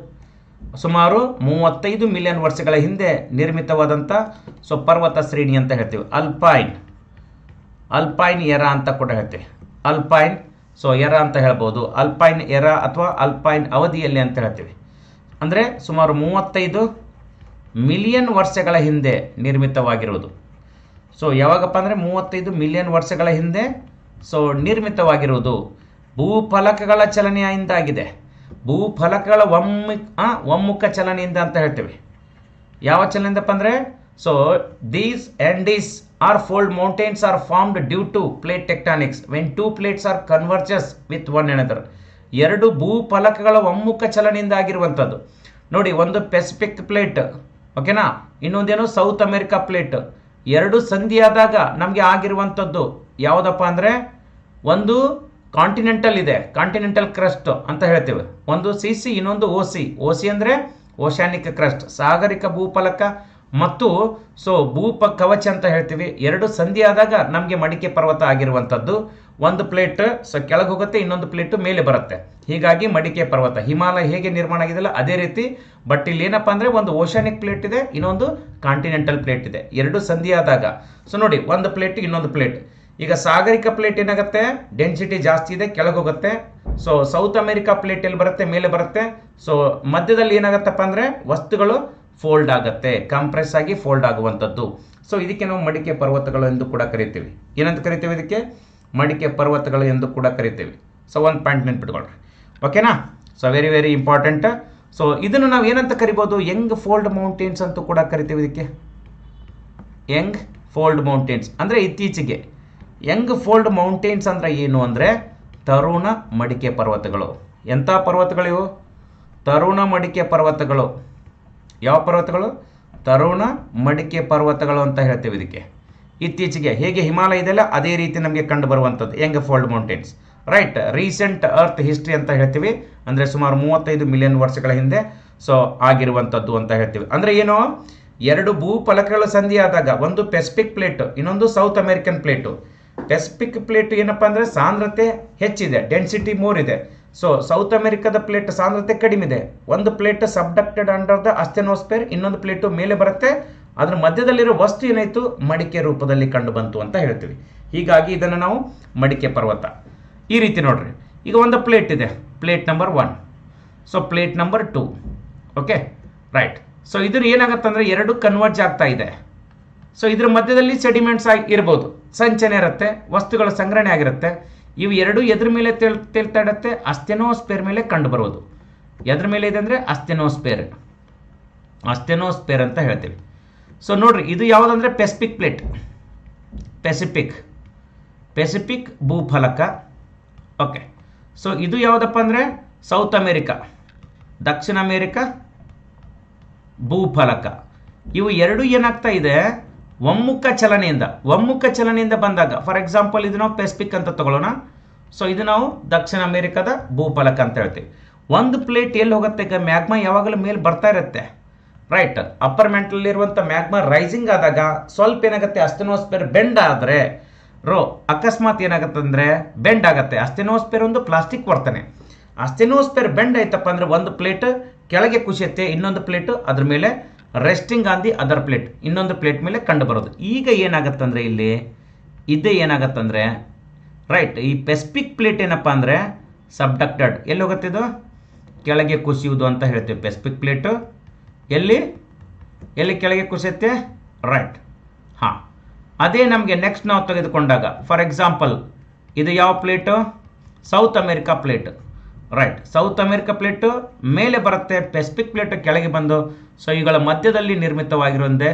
ಸುಮಾರು 35 ಮಿಲಿಯನ್ ವರ್ಷಗಳ ಹಿಂದೆ ನಿರ್ಮಿತವಾದಂಥ ಪರ್ವತ ಶ್ರೇಣಿ ಅಂತ ಹೇಳ್ತೀವಿ. ಅಲ್ಪೈನ್ ಎರಾ ಅಂತ ಕೂಡ ಹೇಳ್ತೀವಿ. ಅಲ್ಪೈನ್ ಎರಾ ಅಂತ ಹೇಳ್ಬೋದು. ಅಲ್ಪೈನ್ ಎರಾ ಅಥವಾ ಅಲ್ಪೈನ್ ಅವಧಿಯಲ್ಲಿ ಅಂತ ಹೇಳ್ತೀವಿ. ಅಂದರೆ ಸುಮಾರು 35 ಮಿಲಿಯನ್ ವರ್ಷಗಳ ಹಿಂದೆ ನಿರ್ಮಿತವಾಗಿರುವುದು. ಯಾವಾಗಪ್ಪ ಅಂದರೆ 35 ಮಿಲಿಯನ್ ವರ್ಷಗಳ ಹಿಂದೆ ನಿರ್ಮಿತವಾಗಿರುವುದು. ಭೂಫಲಕಗಳ ಚಲನೆಯಿಂದಾಗಿದೆ. ಭೂಫಲಕಗಳ ಒಮ್ಮುಖ ಚಲನೆಯಿಂದ ಅಂತ ಹೇಳ್ತೀವಿ. ಯಾವ ಚಲನೆಯಿಂದಪ್ಪ ಅಂದರೆ these Andes are fold mountains are formed due to plate tectonics when two plates are converges with one another. ಎರಡು ಭೂಫಲಕಗಳ ಒಮ್ಮುಖ ಚಲನೆಯಿಂದ ಆಗಿರುವಂಥದ್ದು. ನೋಡಿ, ಒಂದು ಪೆಸಿಫಿಕ್ ಪ್ಲೇಟ್, ಓಕೆನಾ, ಇನ್ನೊಂದೇನು ಸೌತ್ ಅಮೆರಿಕಾ ಪ್ಲೇಟ್. ಎರಡು ಸಂಧಿಯಾದಾಗ ನಮಗೆ ಆಗಿರುವಂಥದ್ದು ಯಾವುದಪ್ಪ ಅಂದರೆ ಒಂದು ಕಾಂಟಿನೆಂಟಲ್ ಇದೆ, ಕಾಂಟಿನೆಂಟಲ್ ಕ್ರಸ್ಟ್ ಅಂತ ಹೇಳ್ತೀವಿ. ಒಂದು CC, ಇನ್ನೊಂದು OC ಅಂದರೆ ಓಷಾನಿಕ್ ಕ್ರಸ್ಟ್, ಸಾಗರಿಕ ಭೂಫಲಕ ಮತ್ತು ಭೂಪ ಕವಚ ಅಂತ ಹೇಳ್ತೀವಿ. ಎರಡು ಸಂಧಿಯಾದಾಗ ನಮಗೆ ಮಡಿಕೆ ಪರ್ವತ ಆಗಿರುವಂಥದ್ದು. ಒಂದು ಪ್ಲೇಟ್ ಕೆಳಗೆ ಹೋಗುತ್ತೆ, ಇನ್ನೊಂದು ಪ್ಲೇಟ್ ಮೇಲೆ ಬರುತ್ತೆ. ಹೀಗಾಗಿ ಮಡಿಕೆ ಪರ್ವತ. ಹಿಮಾಲಯ ಹೇಗೆ ನಿರ್ಮಾಣ ಆಗಿದೆಯಲ್ಲ ಅದೇ ರೀತಿ. ಬಟ್ ಇಲ್ಲಿ ಏನಪ್ಪ ಅಂದರೆ ಒಂದು ಓಷಾನಿಕ್ ಪ್ಲೇಟ್ ಇದೆ, ಇನ್ನೊಂದು ಕಾಂಟಿನೆಂಟಲ್ ಪ್ಲೇಟ್ ಇದೆ. ಎರಡು ಸಂಧಿಯಾದಾಗ ನೋಡಿ, ಒಂದು ಪ್ಲೇಟ್ ಇನ್ನೊಂದು ಪ್ಲೇಟ್. ಈಗ ಸಾಗರಿಕ ಪ್ಲೇಟ್ ಏನಾಗುತ್ತೆ? ಡೆನ್ಸಿಟಿ ಜಾಸ್ತಿ ಇದೆ, ಕೆಳಗೆ ಹೋಗುತ್ತೆ. ಸೌತ್ ಅಮೆರಿಕಾ ಪ್ಲೇಟ್ ಎಲ್ಲಿ ಬರುತ್ತೆ? ಮೇಲೆ ಬರುತ್ತೆ. ಮಧ್ಯದಲ್ಲಿ ಏನಾಗತ್ತಪ್ಪ ಅಂದರೆ ವಸ್ತುಗಳು ಫೋಲ್ಡ್ ಆಗುತ್ತೆ, ಕಂಪ್ರೆಸ್ ಆಗಿ ಫೋಲ್ಡ್ ಆಗುವಂಥದ್ದು. ಇದಕ್ಕೆ ನಾವು ಮಡಿಕೆ ಪರ್ವತಗಳು ಎಂದು ಕೂಡ ಕರಿತೀವಿ. ಏನಂತ ಕರಿತೀವಿ? ಇದಕ್ಕೆ ಮಡಿಕೆ ಪರ್ವತಗಳು ಎಂದು ಕೂಡ ಕರಿತೀವಿ. ಒಂದು ಪಾಯಿಂಟ್ ನೆನ್ಪಿಟ್ಕೊಳ್ರಿ. ಓಕೆನಾ? Very very important. ಇದನ್ನು ನಾವು ಏನಂತ ಕರಿಬೋದು? ಯಂಗ್ ಫೋಲ್ಡ್ ಮೌಂಟೇನ್ಸ್ ಅಂತೂ ಕೂಡ ಕರಿತೀವಿ. ಇದಕ್ಕೆ ಯಂಗ್ ಫೋಲ್ಡ್ ಮೌಂಟೇನ್ಸ್ ಅಂದರೆ ಇತ್ತೀಚೆಗೆ. ಯಂಗ್ ಫೋಲ್ಡ್ ಮೌಂಟೇನ್ಸ್ ಅಂದರೆ ಏನು ಅಂದರೆ ತರುಣ ಮಡಿಕೆ ಪರ್ವತಗಳು. ಎಂಥ ಪರ್ವತಗಳು ಇವು? ತರುಣ ಮಡಿಕೆ ಪರ್ವತಗಳು. ಯಾವ ಪರ್ವತಗಳು? ತರುಣ ಮಡಿಕೆ ಪರ್ವತಗಳು ಅಂತ ಹೇಳ್ತೀವಿ ಇದಕ್ಕೆ. ಇತ್ತೀಚೆಗೆ ಹೇಗೆ ಹಿಮಾಲಯ ಇದೆಯಲ್ಲ ಅದೇ ರೀತಿ ನಮಗೆ ಕಂಡು ಬರುವಂಥದ್ದು Young fold mountains. Right. Recent earth history ಅಂತ ಹೇಳ್ತೀವಿ. ಅಂದರೆ ಸುಮಾರು 35 ಮಿಲಿಯನ್ ವರ್ಷಗಳ ಹಿಂದೆ ಆಗಿರುವಂಥದ್ದು ಅಂತ ಹೇಳ್ತೀವಿ. ಅಂದರೆ ಏನು? ಎರಡು ಭೂಫಲಕಗಳ ಸಂಧಿಯಾದಾಗ ಒಂದು ಪೆಸಿಫಿಕ್ ಪ್ಲೇಟ್, ಇನ್ನೊಂದು south American plate. Pacific plate ಏನಪ್ಪ ಅಂದರೆ ಸಾಂದ್ರತೆ ಹೆಚ್ಚಿದೆ, ಡೆನ್ಸಿಟಿ ಮೋರ್ ಇದೆ. ಸೌತ್ ಅಮೆರಿಕದ ಪ್ಲೇಟ್ ಸಾಂದ್ರತೆ ಕಡಿಮೆ ಇದೆ. ಒಂದು ಪ್ಲೇಟ್ ಸಬ್ಡಕ್ಟೆಡ್ ಅಂಡರ್ ದ ಅಸ್ಥೆನೋಸ್ಫಿಯರ್, ಇನ್ನೊಂದು ಪ್ಲೇಟು ಮೇಲೆ ಬರುತ್ತೆ, ಅದರ ಮಧ್ಯದಲ್ಲಿರೋ ವಸ್ತು ಏನಾಯಿತು, ಮಡಿಕೆ ರೂಪದಲ್ಲಿ ಕಂಡು ಬಂತು ಅಂತ ಹೇಳ್ತೀವಿ. ಹೀಗಾಗಿ ಇದನ್ನು ನಾವು ಮಡಿಕೆ ಪರ್ವತ. ಈ ರೀತಿ ನೋಡ್ರಿ, ಈಗ ಒಂದು ಪ್ಲೇಟ್ ಇದೆ, plate number 1, so plate number 2. Okay, right. So ಇದ್ರ ಏನಾಗುತ್ತೆ ಅಂದರೆ ಎರಡು ಕನ್ವರ್ಜ್ ಆಗ್ತಾ ಇದೆ. ಸೊ ಇದ್ರ ಮಧ್ಯದಲ್ಲಿ ಸೆಡಿಮೆಂಟ್ಸ್ ಆಗಿ ಇರ್ಬೋದು, ಸಂಚನೆ ಇರುತ್ತೆ, ವಸ್ತುಗಳ ಸಂಗ್ರಹಣೆ ಆಗಿರುತ್ತೆ. ಇವು ಎರಡು ಎದ್ರ ಮೇಲೆ ತೇಲ್ತಾ ಇಡತ್ತೆ, ಅಸ್ಟೆನೋಸ್ಫೇರ್ ಮೇಲೆ ಕಂಡು ಬರೋದು. ಎದ್ರ ಮೇಲೆ ಇದೆ ಅಂದರೆ ಅಸ್ಟೆನೋಸ್ಫೇರ್ ಅಂತ ಹೇಳ್ತೀವಿ. ಸೊ ನೋಡ್ರಿ, ಇದು ಯಾವುದಂದ್ರೆ ಪೆಸಿಫಿಕ್ ಪ್ಲೇಟ್, ಪೆಸಿಫಿಕ್ ಭೂಫಲಕ. ಓಕೆ, ಸೊ ಇದು ಯಾವುದಪ್ಪ ಅಂದರೆ ಸೌತ್ ಅಮೇರಿಕಾ, ದಕ್ಷಿಣ ಅಮೇರಿಕಾ ಭೂಫಲಕ. ಇವು ಎರಡು ಏನಾಗ್ತಾ ಇದೆ, ಒಮ್ಮುಖ ಚಲನೆಯಿಂದ ಬಂದಾಗ, ಫಾರ್ ಎಕ್ಸಾಂಪಲ್ ಇದು ನಾವು ಪೆಸಿಫಿಕ್ ಅಂತ ತಗೊಳ್ಳೋಣ. ಸೊ ಇದು ನಾವು ದಕ್ಷಿಣ ಅಮೇರಿಕಾದ ಭೂಫಲಕ ಅಂತ ಹೇಳ್ತೀವಿ. ಒಂದು ಪ್ಲೇಟ್ ಎಲ್ಲಿ ಹೋಗುತ್ತೆ, ಈಗ ಮ್ಯಾಗ್ಮಾ ಯಾವಾಗಲೂ ಮೇಲೆ ಬರ್ತಾ ಇರುತ್ತೆ, ರೈಟ್. ಅಪ್ಪರ್ ಮ್ಯಾಂಟಲ್ಲಿರುವಂಥ ಮ್ಯಾಗ್ಮಾ ರೈಸಿಂಗ್ ಆದಾಗ ಸ್ವಲ್ಪ ಏನಾಗುತ್ತೆ, ಅಸ್ಟೆನೋಸ್ಫೇರ್ ಬೆಂಡ್ ಆದರೆ ಅಕಸ್ಮಾತ್ ಏನಾಗುತ್ತೆ ಅಂದರೆ ಬೆಂಡ್ ಆಗುತ್ತೆ. ಅಸ್ಟೆನೋಸ್ಫೇರ್ ಒಂದು ಪ್ಲಾಸ್ಟಿಕ್ ವರ್ತನೆ. ಅಸ್ಟೆನೋಸ್ಫೇರ್ ಬೆಂಡ್ ಆಯ್ತಪ್ಪ ಅಂದರೆ ಒಂದು ಪ್ಲೇಟ್ ಕೆಳಗೆ ಕುಸಿಯುತ್ತೆ, ಇನ್ನೊಂದು ಪ್ಲೇಟ್ ಅದ್ರ ಮೇಲೆ resting on the other plate, ಇನ್ನೊಂದು ಪ್ಲೇಟ್ ಮೇಲೆ ಕಂಡು ಬರೋದು. ಈಗ ಏನಾಗತ್ತಂದ್ರೆ ಇಲ್ಲಿ ಇದೇ ಏನಾಗತ್ತಂದ್ರೆ ರೈಟ್, ಈ ಪೆಸಿಫಿಕ್ ಪ್ಲೇಟ್ ಏನಪ್ಪ ಅಂದರೆ ಸಬ್ಡಕ್ಟೆಡ್, ಎಲ್ಲಿ ಹೋಗುತ್ತೆ ಇದು, ಕೆಳಗೆ ಕುಸಿಯುವುದು ಅಂತ ಹೇಳ್ತೀವಿ. ಪೆಸಿಫಿಕ್ ಪ್ಲೇಟು ಎಲ್ಲಿ ಕೆಳಗೆ ಕುಸಿಯುತ್ತೆ, ರೈಟ್. ಹಾಂ, ಅದೇ ನಮಗೆ ನೆಕ್ಸ್ಟ್ ನಾವು ತೆಗೆದುಕೊಂಡಾಗ, ಫಾರ್ ಎಕ್ಸಾಂಪಲ್ ಇದು ಯಾವ plate, south America plate, right. South America plate ಮೇಲೆ ಬರುತ್ತೆ, ಪೆಸಿಫಿಕ್ ಪ್ಲೇಟು ಕೆಳಗೆ ಬಂದು, ಸೊ ಇವುಗಳ ಮಧ್ಯದಲ್ಲಿ ನಿರ್ಮಿತವಾಗಿರುವಂತೆ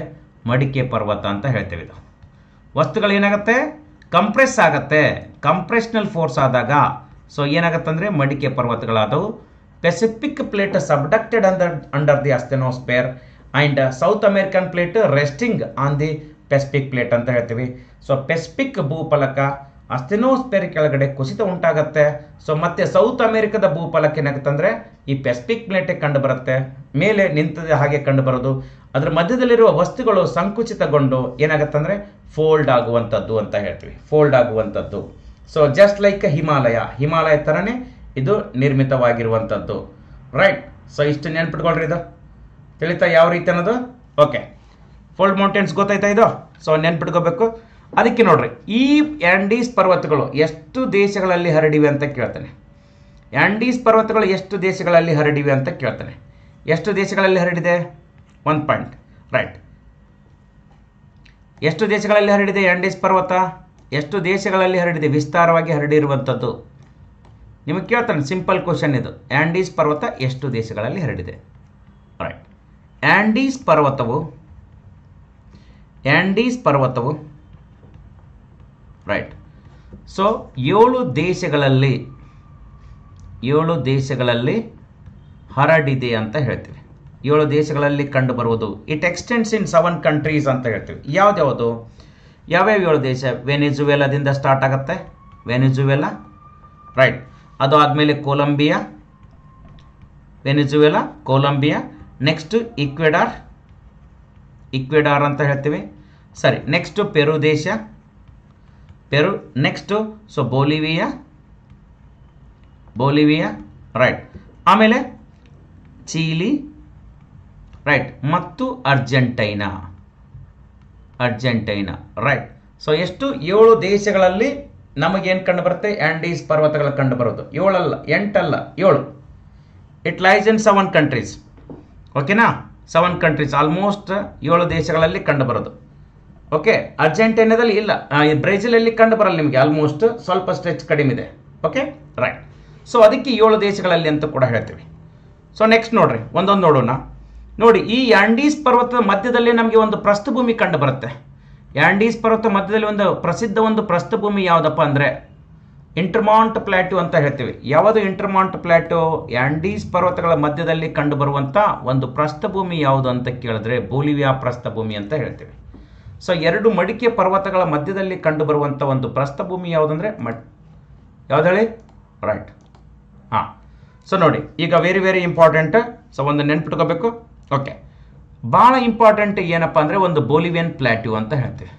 ಮಡಿಕೆ ಪರ್ವತ ಅಂತ ಹೇಳ್ತೇವೆ. ಇದು ವಸ್ತುಗಳು ಏನಾಗುತ್ತೆ, ಕಂಪ್ರೆಸ್ ಆಗುತ್ತೆ, ಕಂಪ್ರೆಷನಲ್ ಫೋರ್ಸ್ ಆದಾಗ ಸೊ ಏನಾಗುತ್ತೆ ಅಂದರೆ ಮಡಿಕೆ ಪರ್ವತಗಳಾದವು. Pacific plate subducted under the asthenosphere and south American plate resting on the Pacific plate ಅಂತ ಹೇಳ್ತೀವಿ. ಸೊ ಪೆಸಿಫಿಕ್ ಭೂಫಲಕ ಅಸ್ಟೆನೋಸ್ಫೇರ್ ಕೆಳಗಡೆ ಕುಸಿತ ಉಂಟಾಗತ್ತೆ. ಸೊ ಮತ್ತೆ ಸೌತ್ ಅಮೇರಿಕದ ಭೂಫಲಕ ಏನಾಗುತ್ತೆ ಅಂದರೆ ಈ ಪೆಸಿಫಿಕ್ ಪ್ಲೇಟೇ ಕಂಡು ಬರುತ್ತೆ, ಮೇಲೆ ನಿಂತದ ಹಾಗೆ ಕಂಡು ಬರೋದು. ಅದರ ಮಧ್ಯದಲ್ಲಿರುವ ವಸ್ತುಗಳು ಸಂಕುಚಿತಗೊಂಡು ಏನಾಗುತ್ತೆ ಅಂದರೆ ಫೋಲ್ಡ್ ಆಗುವಂಥದ್ದು ಅಂತ ಹೇಳ್ತೀವಿ, ಫೋಲ್ಡ್ ಆಗುವಂಥದ್ದು. ಸೊ ಜಸ್ಟ್ ಲೈಕ್ ಹಿಮಾಲಯ ಥರನೇ ಇದು ನಿರ್ಮಿತವಾಗಿರುವಂಥದ್ದು, ರೈಟ್. ಸೊ ಇಷ್ಟು ನೆನ್ಪಿಟ್ಕೊಳ್ರಿ, ಇದು ತಿಳಿತಾ ಯಾವ ರೀತಿ ಅನ್ನೋದು. ಓಕೆ, ಫೋಲ್ಡ್ ಮೌಂಟೇನ್ಸ್ ಗೊತ್ತಾಯ್ತಾ ಇದು. ಸೊ ನೆನ್ಪಿಟ್ಕೋಬೇಕು. ಅದಕ್ಕೆ ನೋಡ್ರಿ, ಈ ಆ್ಯಂಡೀಸ್ ಪರ್ವತಗಳು ಎಷ್ಟು ದೇಶಗಳಲ್ಲಿ ಹರಡಿವೆ ಅಂತ ಕೇಳ್ತಾನೆ. ಆ್ಯಂಡೀಸ್ ಪರ್ವತಗಳು ಎಷ್ಟು ದೇಶಗಳಲ್ಲಿ ಹರಡಿವೆ ಅಂತ ಕೇಳ್ತಾನೆ. ಎಷ್ಟು ದೇಶಗಳಲ್ಲಿ ಹರಡಿದೆ, 1 ಪಾಯಿಂಟ್, ರೈಟ್. ಎಷ್ಟು ದೇಶಗಳಲ್ಲಿ ಹರಡಿದೆ ಆ್ಯಂಡೀಸ್ ಪರ್ವತ, ಎಷ್ಟು ದೇಶಗಳಲ್ಲಿ ಹರಡಿದೆ, ವಿಸ್ತಾರವಾಗಿ ಹರಡಿರುವಂಥದ್ದು ನಿಮಗೆ ಕೇಳ್ತಾನೆ. ಸಿಂಪಲ್ ಕ್ವಶನ್ ಇದು. ಆ್ಯಂಡೀಸ್ ಪರ್ವತ ಎಷ್ಟು ದೇಶಗಳಲ್ಲಿ ಹರಡಿದೆ, ರೈಟ್. ಆ್ಯಂಡೀಸ್ ಪರ್ವತವು ರೈಟ್. ಸೊ 7 ದೇಶಗಳಲ್ಲಿ ಹರಡಿದೆ ಅಂತ ಹೇಳ್ತೀವಿ. 7 ದೇಶಗಳಲ್ಲಿ ಕಂಡು ಬರುವುದು. ಇಟ್ ಎಕ್ಸ್ಟೆಂಡ್ಸ್ ಇನ್ 7 ಕಂಟ್ರೀಸ್ ಅಂತ ಹೇಳ್ತೀವಿ. ಯಾವ್ಯಾವ 7 ದೇಶ, ವೆನಿಜುವೆಲಾದಿಂದ ಸ್ಟಾರ್ಟ್ ಆಗುತ್ತೆ, ವೆನಿಜುವೆಲಾ, ರೈಟ್. ಅದು ಆದಮೇಲೆ ಕೊಲಂಬಿಯಾ, ನೆಕ್ಸ್ಟ್ ಇಕ್ವೆಡಾರ್ ಅಂತ ಹೇಳ್ತೀವಿ, ಸರಿ. ನೆಕ್ಸ್ಟು ಪೆರು ದೇಶ, ನೆಕ್ಸ್ಟು ಸೊ ಬೋಲಿವಿಯಾ, ರೈಟ್. ಆಮೇಲೆ ಚೀಲಿ, ರೈಟ್, ಮತ್ತು ಅರ್ಜೆಂಟೈನಾ, ರೈಟ್. ಸೊ ಎಷ್ಟು 7 ದೇಶಗಳಲ್ಲಿ ನಮಗೇನು ಕಂಡು ಬರುತ್ತೆ, ಆ್ಯಂಡೀಸ್ ಪರ್ವತಗಳು ಕಂಡು ಬರೋದು. 7 ಅಲ್ಲ, 8 ಅಲ್ಲ, 7. ಇಟ್ ಲೈಸ್ ಇನ್ 7 ಕಂಟ್ರೀಸ್, ಓಕೆನಾ. 7 ಕಂಟ್ರೀಸ್, ಆಲ್ಮೋಸ್ಟ್ 7 ದೇಶಗಳಲ್ಲಿ ಕಂಡು ಬರೋದು. ಓಕೆ, ಅರ್ಜೆಂಟೈನಾದಲ್ಲಿ ಇಲ್ಲ, ಬ್ರೆಜಿಲಲ್ಲಿ ಕಂಡು ಬರಲ್ಲ ನಿಮಗೆ, ಆಲ್ಮೋಸ್ಟ್ ಸ್ವಲ್ಪ ಸ್ಟ್ರೆಚ್ ಕಡಿಮೆ ಇದೆ. Okay, right. ಸೊ ಅದಕ್ಕೆ 7 ದೇಶಗಳಲ್ಲಿ ಅಂತ ಕೂಡ ಹೇಳ್ತೀವಿ. ಸೊ ನೆಕ್ಸ್ಟ್ ನೋಡ್ರಿ, ಒಂದೊಂದು ನೋಡೋಣ. ನೋಡಿ, ಈ ಆ್ಯಂಡೀಸ್ ಪರ್ವತದ ಮಧ್ಯದಲ್ಲಿ ನಮಗೆ ಒಂದು ಪ್ರಸ್ಥಭೂಮಿ ಕಂಡು ಬರುತ್ತೆ. ಆ್ಯಂಡೀಸ್ ಪರ್ವತ ಮಧ್ಯದಲ್ಲಿ ಒಂದು ಪ್ರಸಿದ್ಧ ಪ್ರಸ್ಥಭೂಮಿ ಯಾವುದಪ್ಪ ಅಂದರೆ ಇಂಟರ್ಮಾಂಟ್ ಪ್ಲಾಟ್ಯೂ ಅಂತ ಹೇಳ್ತೀವಿ. ಯಾವುದು ಇಂಟರ್ಮಾಂಟ್ ಪ್ಲಾಟ್ಯೂ? ಆ್ಯಂಡೀಸ್ ಪರ್ವತಗಳ ಮಧ್ಯದಲ್ಲಿ ಕಂಡು ಬರುವಂಥ ಒಂದು ಪ್ರಸ್ಥಭೂಮಿ ಯಾವುದು ಅಂತ ಕೇಳಿದ್ರೆ ಬೋಲಿವಿಯಾ ಪ್ರಸ್ಥಭೂಮಿ ಅಂತ ಹೇಳ್ತೀವಿ. ಸೊ 2 ಮಡಿಕೆ ಪರ್ವತಗಳ ಮಧ್ಯದಲ್ಲಿ ಕಂಡು ಬರುವಂಥ ಒಂದು ಪ್ರಸ್ಥಭೂಮಿ ಯಾವುದಂದ್ರೆ ಯಾವ್ದು ಹೇಳಿ, ರೈಟ್. ಹಾಂ, ಸೊ ನೋಡಿ, ಈಗ ವೆರಿ ಇಂಪಾರ್ಟೆಂಟ್. ಸೊ ಒಂದು ನೆನ್ಪಿಟ್ಕೋಬೇಕು. ಓಕೆ, ಭಾಳ ಇಂಪಾರ್ಟೆಂಟ್ ಏನಪ್ಪ ಅಂದರೆ ಒಂದು ಬೋಲಿವಿಯನ್ ಪ್ಲಾಟ್ಯೂ ಅಂತ ಹೇಳ್ತೀವಿ.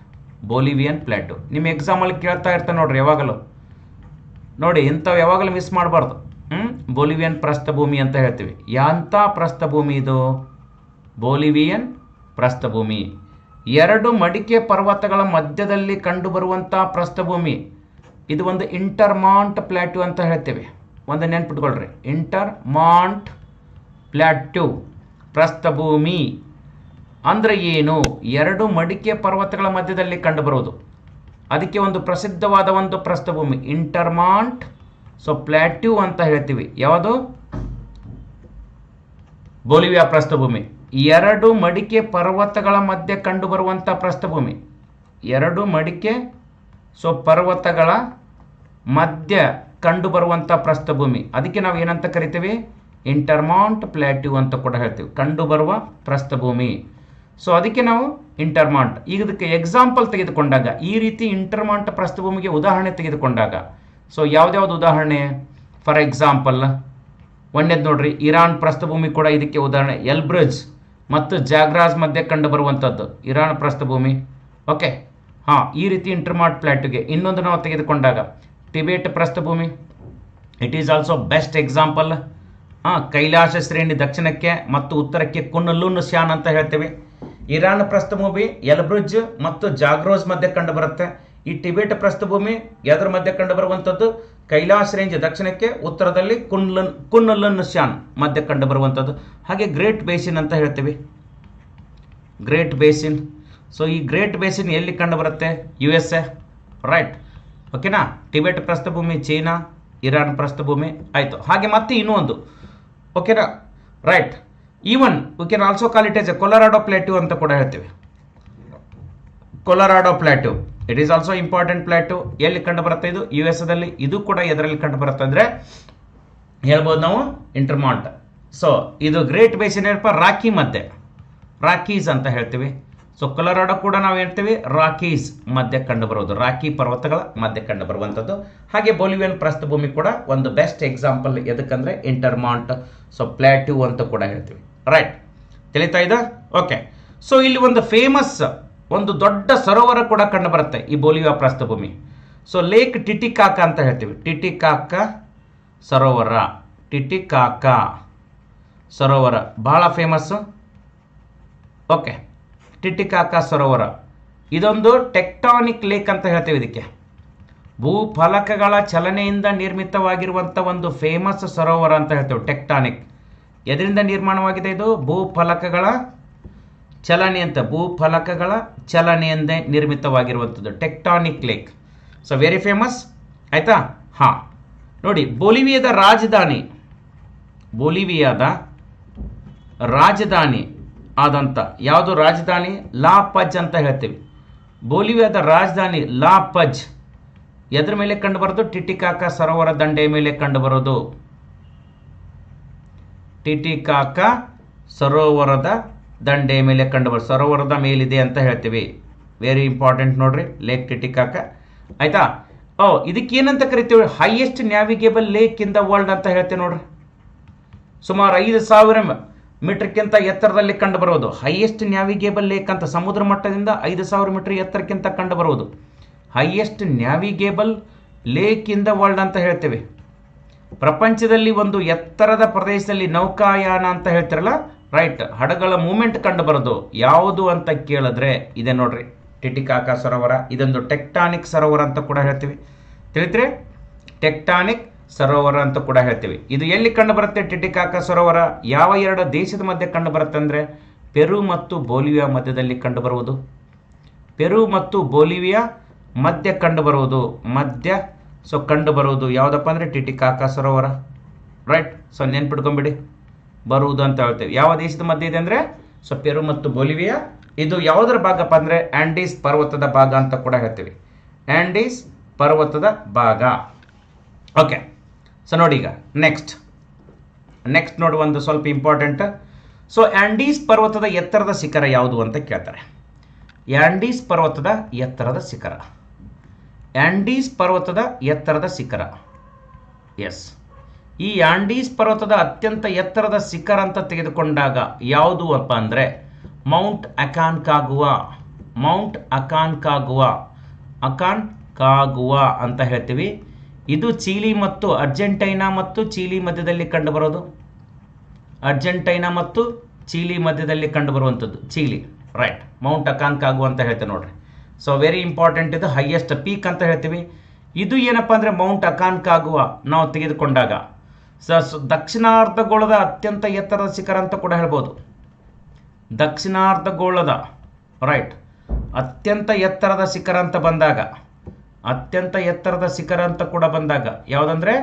ಬೋಲಿವಿಯನ್ ಪ್ಲಾಟ್ಯೂ ನಿಮ್ಮ ಎಕ್ಸಾಮಲ್ಲಿ ಕೇಳ್ತಾ ಇರ್ತಾರೆ ನೋಡ್ರಿ ಯಾವಾಗಲೂ. ನೋಡಿ, ಇಂಥವು ಯಾವಾಗಲೂ ಮಿಸ್ ಮಾಡಬಾರ್ದು. ಬೋಲಿವಿಯನ್ ಪ್ರಸ್ಥಭೂಮಿ ಅಂತ ಹೇಳ್ತೀವಿ. ಯಾಂಥ ಪ್ರಸ್ಥಭೂಮಿ ಇದು? ಬೋಲಿವಿಯನ್ ಪ್ರಸ್ಥಭೂಮಿ. ಎರಡು ಮಡಿಕೆ ಪರ್ವತಗಳ ಮಧ್ಯದಲ್ಲಿ ಕಂಡುಬರುವಂಥ ಪ್ರಸ್ಥಭೂಮಿ. ಇದು ಒಂದು ಇಂಟರ್ಮಾಂಟ್ ಪ್ಲಾಟ್ಯೂ ಅಂತ ಹೇಳ್ತೇವೆ. ಒಂದು ನೆನ್ಪಿಟ್ಕೊಳ್ರಿ, ಇಂಟರ್ಮಾಂಟ್ ಪ್ಲಾಟ್ಯೂ ಪ್ರಸ್ಥಭೂಮಿ ಅಂದರೆ ಏನು? ಎರಡು ಮಡಿಕೆ ಪರ್ವತಗಳ ಮಧ್ಯದಲ್ಲಿ ಕಂಡುಬರುವುದು. ಅದಕ್ಕೆ ಒಂದು ಪ್ರಸಿದ್ಧವಾದ ಒಂದು ಪ್ರಸ್ಥಭೂಮಿ ಇಂಟರ್ಮಾಂಟ್ ಪ್ಲಾಟ್ಯೂ ಅಂತ ಹೇಳ್ತೀವಿ. ಯಾವುದು? ಬೋಲಿವಿಯಾ ಪ್ರಸ್ಥಭೂಮಿ. ಎರಡು ಮಡಿಕೆ ಪರ್ವತಗಳ ಮಧ್ಯೆ ಕಂಡುಬರುವಂಥ ಪ್ರಸ್ಥಭೂಮಿ. ಎರಡು ಮಡಿಕೆ ಪರ್ವತಗಳ ಮಧ್ಯ ಕಂಡುಬರುವಂಥ ಪ್ರಸ್ಥಭೂಮಿ. ಅದಕ್ಕೆ ನಾವು ಏನಂತ ಕರಿತೀವಿ? ಇಂಟರ್ಮಾಂಟ್ ಪ್ಲಾಟ್ಯೂ ಅಂತ ಕೂಡ ಹೇಳ್ತೀವಿ, ಕಂಡುಬರುವ ಪ್ರಸ್ಥಭೂಮಿ. ಅದಕ್ಕೆ ನಾವು ಇಂಟರ್ಮಾಂಟ್. ಈಗ ಇದಕ್ಕೆ ಎಕ್ಸಾಂಪಲ್ ತೆಗೆದುಕೊಂಡಾಗ, ಈ ರೀತಿ ಇಂಟರ್ಮಾಂಟ್ ಪ್ರಸ್ಥಭೂಮಿಗೆ ಉದಾಹರಣೆ ತೆಗೆದುಕೊಂಡಾಗ, ಯಾವ್ದ್ಯಾವ್ದು ಉದಾಹರಣೆ? ಫಾರ್ ಎಕ್ಸಾಂಪಲ್ ಒಂದೇದು ನೋಡ್ರಿ, ಇರಾನ್ ಪ್ರಸ್ಥಭೂಮಿ ಕೂಡ ಇದಕ್ಕೆ ಉದಾಹರಣೆ. ಎಲ್ಬ್ರಿಜ್ ಮತ್ತು ಜಾಗ್ರಾಸ್ ಮಧ್ಯೆ ಕಂಡು ಬರುವಂಥದ್ದು ಇರಾನ್ ಪ್ರಸ್ಥಭೂಮಿ. ಓಕೆ, ಈ ರೀತಿ ಇಂಟರ್ಮಾಂಟ್ ಪ್ಲಾಟ್ಯೂಗೆ. ಇನ್ನೊಂದು ನಾವು ತೆಗೆದುಕೊಂಡಾಗ ಟಿಬೇಟ್ ಪ್ರಸ್ಥಭೂಮಿ, it is also best example. Kailash ಶ್ರೇಣಿ ದಕ್ಷಿಣಕ್ಕೆ ಮತ್ತು ಉತ್ತರಕ್ಕೆ ಕುನ್ ಶಾನ್ ಅಂತ ಹೇಳ್ತೇವೆ. ಇರಾನ್ ಪ್ರಸ್ಥಭೂಮಿ ಎಲ್ಬ್ರಿಜ್ ಮತ್ತು ಜಾಗ್ರೋಸ್ ಮಧ್ಯೆ ಕಂಡು ಬರುತ್ತೆ. ಈ ಟಿಬೇಟ್ ಪ್ರಸ್ಥಭೂಮಿ ಎದರ ಮಧ್ಯೆ ಕಂಡು ಬರುವಂಥದ್ದು? ಕೈಲಾಸ ರೇಂಜ್ ದಕ್ಷಿಣಕ್ಕೆ, ಉತ್ತರದಲ್ಲಿ ಕುನ್ ಶಾನ್ ಮಧ್ಯೆ ಕಂಡು ಬರುವಂಥದ್ದು. ಹಾಗೆ ಗ್ರೇಟ್ ಬೇಸಿನ್ ಅಂತ ಹೇಳ್ತೀವಿ, ಗ್ರೇಟ್ ಬೇಸಿನ್. ಈ ಗ್ರೇಟ್ ಬೇಸಿನ್ ಎಲ್ಲಿ ಕಂಡು ಬರುತ್ತೆ? USA, right. ಓಕೆನಾ? ಟಿಬೇಟ್ ಪ್ರಸ್ಥಭೂಮಿ ಚೀನಾ, ಇರಾನ್ ಪ್ರಸ್ಥಭೂಮಿ ಆಯಿತು. ಹಾಗೆ ಮತ್ತೆ ಇನ್ನೂ ಒಂದು, ಓಕೆನಾ, right. Even we can also call it as a Colorado plateau ಅಂತ ಕೂಡ ಹೇಳ್ತೀವಿ. Colorado plateau, it is also important plateau. ಎಲ್ಲಿ ಕಂಡು ಬರುತ್ತೆ? ಇದು USA. ಇದು ಕೂಡ ಎದರಲ್ಲಿ ಕಂಡು ಬರುತ್ತೆ ಅಂದರೆ ಹೇಳ್ಬೋದು ನಾವು ಇಂಟರ್ಮಾಂಟ್. ಇದು ಗ್ರೇಟ್ ಬೇಸಿನ್ ಏನಪ್ಪ? ರಾಕಿ ಮಧ್ಯೆ, ರಾಕೀಸ್ ಅಂತ ಹೇಳ್ತೀವಿ. ಕೊಲರಾಡೋ ಕೂಡ ನಾವು ಹೇಳ್ತೀವಿ ರಾಕೀಸ್ ಮಧ್ಯೆ ಕಂಡು ಬರೋದು, ರಾಕಿ ಪರ್ವತಗಳ ಮಧ್ಯೆ ಕಂಡು ಬರುವಂಥದ್ದು. ಹಾಗೆ ಬೋಲಿವಿಯನ್ ಪ್ರಸ್ಥಭೂಮಿ ಕೂಡ ಒಂದು ಬೆಸ್ಟ್ ಎಕ್ಸಾಂಪಲ್. ಎದಕ್ಕಂದ್ರೆ ಇಂಟರ್ಮಾಂಟ್ ಪ್ಲಾಟ್ಯೂ ಅಂತ ಕೂಡ ಹೇಳ್ತೀವಿ, ರೈಟ್. ತಿಳಿತಾ ಇದೆ? ಓಕೆ. ಇಲ್ಲಿ ಒಂದು ಫೇಮಸ್, ಒಂದು ದೊಡ್ಡ ಸರೋವರ ಕೂಡ ಕಂಡು ಬರುತ್ತೆ ಈ ಬೋಲಿವಿಯಾ ಪ್ರಸ್ಥಭೂಮಿ. ಲೇಕ್ ಟಿಟಿಕಾಕ ಅಂತ ಹೇಳ್ತೀವಿ. ಟಿಟಿಕಾಕ ಸರೋವರ, ಟಿಟಿಕಾಕ ಸರೋವರ ಬಹಳ ಫೇಮಸ್ಸು. ಓಕೆ, ಟಿಟಿಕಾಕ ಸರೋವರ ಇದೊಂದು ಟೆಕ್ಟಾನಿಕ್ ಲೇಕ್ ಅಂತ ಹೇಳ್ತೇವೆ. ಇದಕ್ಕೆ ಭೂಫಲಕಗಳ ಚಲನೆಯಿಂದ ನಿರ್ಮಿತವಾಗಿರುವಂಥ ಒಂದು ಫೇಮಸ್ ಸರೋವರ ಅಂತ ಹೇಳ್ತೇವೆ. ಟೆಕ್ಟಾನಿಕ್ ಎದರಿಂದ ನಿರ್ಮಾಣವಾಗಿದೆ? ಇದು ಭೂಫಲಕಗಳ ಚಲನೆ ಅಂತ, ಭೂಫಲಕಗಳ ಚಲನೆಯಿಂದ ನಿರ್ಮಿತವಾಗಿರುವಂಥದ್ದು ಟೆಕ್ಟಾನಿಕ್ ಲೇಕ್. ವೆರಿ ಫೇಮಸ್ ಆಯ್ತಾ? ನೋಡಿ, ಬೋಲಿವಿಯಾದ ರಾಜಧಾನಿ, ಬೋಲಿವಿಯಾದ ರಾಜಧಾನಿ ಆದಂಥ ಯಾವುದು ರಾಜಧಾನಿ? ಲಾ ಪಜ್ ಅಂತ ಹೇಳ್ತೀವಿ. ಬೋಲಿವಿಯಾದ ರಾಜಧಾನಿ ಲಾ ಪಜ್ ಎದ್ರ ಮೇಲೆ ಕಂಡು ಬರೋದು? ಟಿಟಿಕಾಕ ಸರೋವರ ದಂಡೆಯ ಮೇಲೆ ಕಂಡು ಬರೋದು. ಟಿಟಿಕಾಕ ಸರೋವರದ ದಂಡೆಯ ಮೇಲೆ ಕಂಡು ಬರೋದು, ಸರೋವರದ ಮೇಲಿದೆ ಅಂತ ಹೇಳ್ತೀವಿ. ವೆರಿ ಇಂಪಾರ್ಟೆಂಟ್ ನೋಡ್ರಿ, ಲೇಕ್ ಟಿಟಿಕಾಕ ಆಯ್ತಾ? ಇದಕ್ಕೇನಂತ ಕರಿತೀವಿ? Highest navigable lake in the world ಅಂತ ಹೇಳ್ತೀವಿ ನೋಡ್ರಿ. ಸುಮಾರು 5,000 ಮೀಟರ್ಗಿಂತ ಎತ್ತರದಲ್ಲಿ ಕಂಡು ಬರುವುದು ಹೈಯೆಸ್ಟ್ ನ್ಯಾವಿಗೇಬಲ್ ಲೇಕ್ ಅಂತ. ಸಮುದ್ರ ಮಟ್ಟದಿಂದ 5,000 ಮೀಟರ್ ಎತ್ತರಕ್ಕಿಂತ ಕಂಡು ಬರುವುದು highest navigable lake in the world ಅಂತ ಹೇಳ್ತೇವೆ. ಪ್ರಪಂಚದಲ್ಲಿ ಒಂದು ಎತ್ತರದ ಪ್ರದೇಶದಲ್ಲಿ ನೌಕಾಯಾನ ಅಂತ ಹೇಳ್ತಿರಲ್ಲ, ರೈಟ್, ಹಡಗಳ ಮೂವ್ಮೆಂಟ್ ಕಂಡು ಬರೋದು ಯಾವುದು ಅಂತ ಕೇಳಿದ್ರೆ ಇದೆ ನೋಡ್ರಿ, ಟಿಟಿಕಾಕ ಸರೋವರ. ಇದೊಂದು ಟೆಕ್ಟಾನಿಕ್ ಸರೋವರ ಅಂತ ಕೂಡ ಹೇಳ್ತೀವಿ. ತಿಳಿತ್ರಿ? ಟೆಕ್ಟಾನಿಕ್ ಸರೋವರ ಅಂತ ಕೂಡ ಹೇಳ್ತೀವಿ. ಇದು ಎಲ್ಲಿ ಕಂಡು ಬರುತ್ತೆ? ಟಿಟಿಕಾಕ ಸರೋವರ ಯಾವ ಎರಡು ದೇಶದ ಮಧ್ಯೆ ಕಂಡು ಬರುತ್ತೆ ಅಂದರೆ ಪೆರು ಮತ್ತು ಬೋಲಿವಿಯಾ ಮಧ್ಯದಲ್ಲಿ ಕಂಡು ಬರುವುದು. ಪೆರು ಮತ್ತು ಬೋಲಿವಿಯಾ ಮಧ್ಯ ಕಂಡು ಬರುವುದು, ಮಧ್ಯ ಕಂಡು ಬರುವುದು ಯಾವುದಪ್ಪ ಅಂದರೆ ಟಿಟಿಕಾಕ ಸರೋವರ, ರೈಟ್. ನೆನ್ಪಿಟ್ಕೊಂಬಿಡಿ, ಬರುವುದು ಅಂತ ಹೇಳ್ತೇವೆ. ಯಾವ ದೇಶದ ಮಧ್ಯೆ ಇದೆ ಅಂದರೆ ಪೆರು ಮತ್ತು ಬೋಲಿವಿಯಾ. ಇದು ಯಾವುದರ ಭಾಗಪ್ಪ ಅಂದರೆ ಆಂಡೀಸ್ ಪರ್ವತದ ಭಾಗ ಅಂತ ಕೂಡ ಹೇಳ್ತೀವಿ. ಆಂಡೀಸ್ ಪರ್ವತದ ಭಾಗ. ಓಕೆ, ನೋಡಿ ಈಗ ನೆಕ್ಸ್ಟ್ ನೋಡಿ ಒಂದು ಸ್ವಲ್ಪ ಇಂಪಾರ್ಟೆಂಟ್. ಆಂಡೀಸ್ ಪರ್ವತದ ಎತ್ತರದ ಶಿಖರ ಯಾವುದು ಅಂತ ಕೇಳ್ತಾರೆ. ಆಂಡೀಸ್ ಪರ್ವತದ ಎತ್ತರದ ಶಿಖರ, ಆಂಡೀಸ್ ಪರ್ವತದ ಎತ್ತರದ ಶಿಖರ. ಎಸ್, ಈ ಆಂಡೀಸ್ ಪರ್ವತದ ಅತ್ಯಂತ ಎತ್ತರದ ಶಿಖರ ಅಂತ ತೆಗೆದುಕೊಂಡಾಗ ಯಾವುದು ಅಪ್ಪ ಅಂದರೆ Mount Aconcagua. Mount Aconcagua, Aconcagua ಅಂತ ಹೇಳ್ತೀವಿ. ಇದು ಚೀಲಿ ಮತ್ತು ಅರ್ಜೆಂಟೈನಾ ಮತ್ತು ಚೀಲಿ ಮಧ್ಯದಲ್ಲಿ ಕಂಡುಬರೋದು. ಅರ್ಜೆಂಟೈನಾ ಮತ್ತು ಚೀಲಿ ಮಧ್ಯದಲ್ಲಿ ಕಂಡುಬರುವಂಥದ್ದು ಚೀಲಿ, ರೈಟ್. ಮೌಂಟ್ ಅಕಾನ್ಕಾಗು ಅಂತ ಹೇಳ್ತೀವಿ ನೋಡ್ರಿ. ಸೊ ವೆರಿ ಇಂಪಾರ್ಟೆಂಟ್, ಇದು ಹೈಯೆಸ್ಟ್ ಪೀಕ್ ಅಂತ ಹೇಳ್ತೀವಿ. ಇದು ಏನಪ್ಪ ಅಂದರೆ ಮೌಂಟ್ ಅಕಾನ್ಕಾಗುವ ನಾವು ತೆಗೆದುಕೊಂಡಾಗ ದಕ್ಷಿಣಾರ್ಧಗೋಳದ ಅತ್ಯಂತ ಎತ್ತರದ ಶಿಖರ ಅಂತ ಕೂಡ ಹೇಳ್ಬೋದು. ದಕ್ಷಿಣಾರ್ಧಗೋಳದ ರೈಟ್ ಅತ್ಯಂತ ಎತ್ತರದ ಶಿಖರ ಅಂತ ಬಂದಾಗ, ಅತ್ಯಂತ ಎತ್ತರದ ಶಿಖರ ಅಂತ ಕೂಡ ಬಂದಾಗ ಯಾವುದಂದ್ರೆ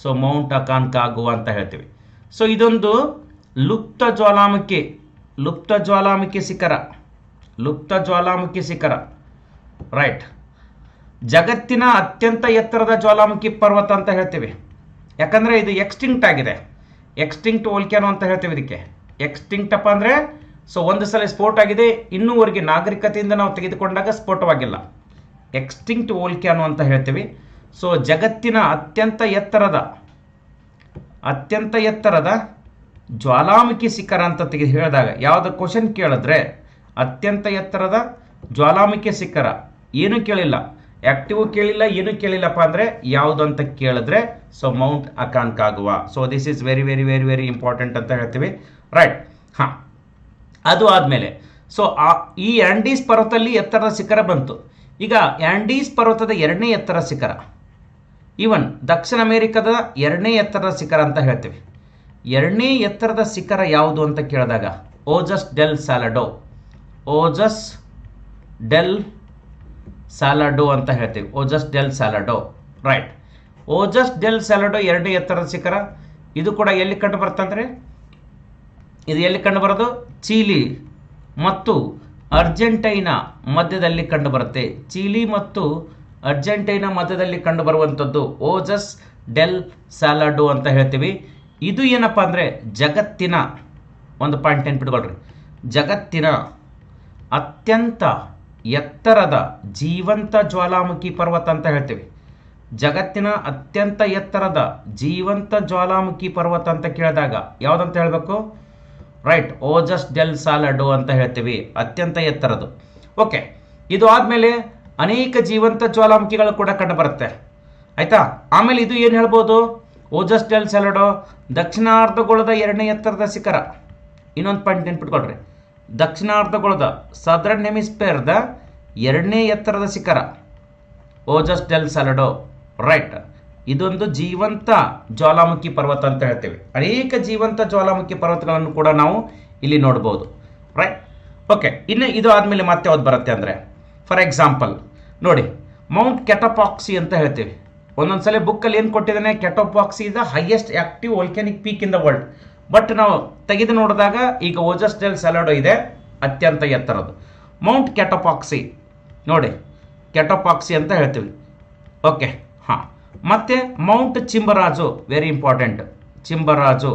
ಸೊ ಮೌಂಟ್ ಅಕಾನ್ಕಾಗು ಅಂತ ಹೇಳ್ತೀವಿ. ಸೊ ಇದೊಂದು ಲುಪ್ತ ಜ್ವಾಲಾಮುಖಿ ಶಿಖರ ರೈಟ್. ಜಗತ್ತಿನ ಅತ್ಯಂತ ಎತ್ತರದ ಜ್ವಾಲಾಮುಖಿ ಪರ್ವತ ಅಂತ ಹೇಳ್ತೀವಿ. ಯಾಕಂದರೆ ಇದು ಎಕ್ಸ್ಟಿಂಕ್ಟ್ ಆಗಿದೆ, ಎಕ್ಸ್ಟಿಂಕ್ಟ್ ವೋಲ್ಕ್ಯಾನೋ ಅಂತ ಹೇಳ್ತೀವಿ ಇದಕ್ಕೆ. ಎಕ್ಸ್ಟಿಂಕ್ಟ್ ಅಪ್ಪ ಅಂದರೆ ಸೊ ಒಂದು ಸಲ ಸ್ಫೋಟ ಆಗಿದೆ, ಇನ್ನೂವರೆಗೆ ನಾಗರಿಕತೆಯಿಂದ ನಾವು ತೆಗೆದುಕೊಂಡಾಗ ಸ್ಫೋಟವಾಗಿಲ್ಲ. ಎಕ್ಸ್ಟಿಂಕ್ಟ್ ವೋಲ್ಕ್ಯಾನೋ ಅಂತ ಹೇಳ್ತೀವಿ. ಸೊ ಜಗತ್ತಿನ ಅತ್ಯಂತ ಎತ್ತರದ ಜ್ವಾಲಾಮುಖಿ ಶಿಖರ ಅಂತ ಹೇಳಿದಾಗ ಯಾವುದೋ ಕ್ವಶನ್ ಕೇಳಿದ್ರೆ ಅತ್ಯಂತ ಎತ್ತರದ ಜ್ವಾಲಾಮುಖಿ ಶಿಖರ ಏನು ಕೇಳಿಲ್ಲ, ಆಕ್ಟಿವ್ ಕೇಳಿಲ್ಲ, ಏನು ಕೇಳಿಲ್ಲಪ್ಪ ಅಂದರೆ ಯಾವುದು ಅಂತ ಕೇಳಿದ್ರೆ so mount Aconcagua. So this is very very very very important ಅಂತ ಹೇಳ್ತೀವಿ ರೈಟ್. ಹಾಂ, ಅದು ಆದಮೇಲೆ ಸೊ ಈ ಆ್ಯಂಡೀಸ್ ಪರ್ವತದಲ್ಲಿ ಎತ್ತರದ ಶಿಖರ ಬಂತು. ಈಗ ಆ್ಯಂಡೀಸ್ ಪರ್ವತದ ಎರಡನೇ ಎತ್ತರ ಶಿಖರ, ಈವನ್ ದಕ್ಷಿಣ ಅಮೇರಿಕದ ಎರಡನೇ ಎತ್ತರದ ಶಿಖರ ಅಂತ ಹೇಳ್ತೀವಿ. ಎರಡನೇ ಎತ್ತರದ ಶಿಖರ ಯಾವುದು ಅಂತ ಕೇಳಿದಾಗ ಓಜಸ್ ಡೆಲ್ ಸಾಲಡೋ ಅಂತ ಹೇಳ್ತೀವಿ. Ojas del ಸಾಲಡೋ right. Ojas del ಸಾಲಡೋ ಎರಡನೇ ಎತ್ತರದ ಶಿಖರ. ಇದು ಕೂಡ ಎಲ್ಲಿ ಕಂಡು ಬರ್ತಂದ್ರೆ, ಇದು ಎಲ್ಲಿ ಕಂಡು ಬರೋದು? ಚಿಲಿ ಮತ್ತು ಅರ್ಜೆಂಟೈನಾ ಮಧ್ಯದಲ್ಲಿ ಕಂಡು ಬರುತ್ತೆ. ಚಿಲಿ ಮತ್ತು ಅರ್ಜೆಂಟೈನಾ ಮಧ್ಯದಲ್ಲಿ ಕಂಡು ಬರುವಂಥದ್ದು ಓಜಸ್ ಡೆಲ್ ಸಾಲಡೋ ಅಂತ ಹೇಳ್ತೀವಿ. ಇದು ಏನಪ್ಪ ಅಂದರೆ ಜಗತ್ತಿನ ಒಂದು ಪಾಯಿಂಟ್ ನೆನ್ಪಿಟ್ಕೊಳ್ರಿ, ಜಗತ್ತಿನ ಅತ್ಯಂತ ಎತ್ತರದ ಜೀವಂತ ಜ್ವಾಲಾಮುಖಿ ಪರ್ವತ ಅಂತ ಹೇಳ್ತೀವಿ. ಜಗತ್ತಿನ ಅತ್ಯಂತ ಎತ್ತರದ ಜೀವಂತ ಜ್ವಾಲಾಮುಖಿ ಪರ್ವತ ಅಂತ ಕೇಳಿದಾಗ ಯಾವುದಂತ ಹೇಳಬೇಕು? ರೈಟ್, ಓಜಸ್ ಡೆಲ್ ಸಾಲಡೋ ಅಂತ ಹೇಳ್ತೀವಿ, ಅತ್ಯಂತ ಎತ್ತರದು. ಓಕೆ, ಇದು ಆದಮೇಲೆ ಅನೇಕ ಜೀವಂತ ಜ್ವಾಲಾಮುಖಿಗಳು ಕೂಡ ಕಂಡು ಬರುತ್ತೆ ಆಯ್ತಾ. ಆಮೇಲೆ ಇದು ಏನು ಹೇಳ್ಬೋದು? ಓಜಸ್ ಡೆಲ್ ಸಾಲಡೋ ದಕ್ಷಿಣಾರ್ಧಗೋಳದ ಎರಡನೇ ಎತ್ತರದ ಶಿಖರ. ಇನ್ನೊಂದು ಪಾಯಿಂಟ್ ನೆನ್ಪಿಟ್ಕೊಳ್ರಿ, ದಕ್ಷಿಣಾರ್ಧಗೋಳದ ಸದರ್ನ್ ಹೆಮಿಸ್ಫಿಯರ್ದ ಎರಡನೇ ಎತ್ತರದ ಶಿಖರ ಓಜಸ್ ಡೆಲ್ ಸಾಲಡೋ ರೈಟ್. ಇದೊಂದು ಜೀವಂತ ಜ್ವಾಲಾಮುಖಿ ಪರ್ವತ ಅಂತ ಹೇಳ್ತೇವೆ. ಅನೇಕ ಜೀವಂತ ಜ್ವಾಲಾಮುಖಿ ಪರ್ವತಗಳನ್ನು ಕೂಡ ನಾವು ಇಲ್ಲಿ ನೋಡ್ಬೋದು ರೈಟ್. ಓಕೆ, ಇನ್ನು ಇದು ಆದಮೇಲೆ ಮತ್ತೆ ಯಾವ್ದು ಬರುತ್ತೆ ಅಂದರೆ, ಫಾರ್ ಎಕ್ಸಾಂಪಲ್ ನೋಡಿ, ಮೌಂಟ್ ಕೆಟಪಾಕ್ಸಿ ಅಂತ ಹೇಳ್ತೀವಿ. ಒಂದೊಂದ್ಸಲ ಬುಕ್ಕಲ್ಲಿ ಏನು ಕೊಟ್ಟಿದ್ದಾನೆ, Cotopaxi is the highest active volcanic peak in the world. But ನಾವು ತೆಗೆದು ನೋಡಿದಾಗ ಈಗ ಓಜಸ್ ಡೆಲ್ ಸಾಲಡೋ ಇದೆ ಅತ್ಯಂತ ಎತ್ತರದ್ದು. ಮೌಂಟ್ ಕೆಟಪಾಕ್ಸಿ ನೋಡಿ, ಕೆಟಪಾಕ್ಸಿ ಅಂತ ಹೇಳ್ತೀವಿ. ಓಕೆ, ಹಾಂ. ಮತ್ತು ಮೌಂಟ್ ಚಿಂಬರಾಜು, ವೆರಿ ಇಂಪಾರ್ಟೆಂಟ್, ಚಿಂಬರಾಜು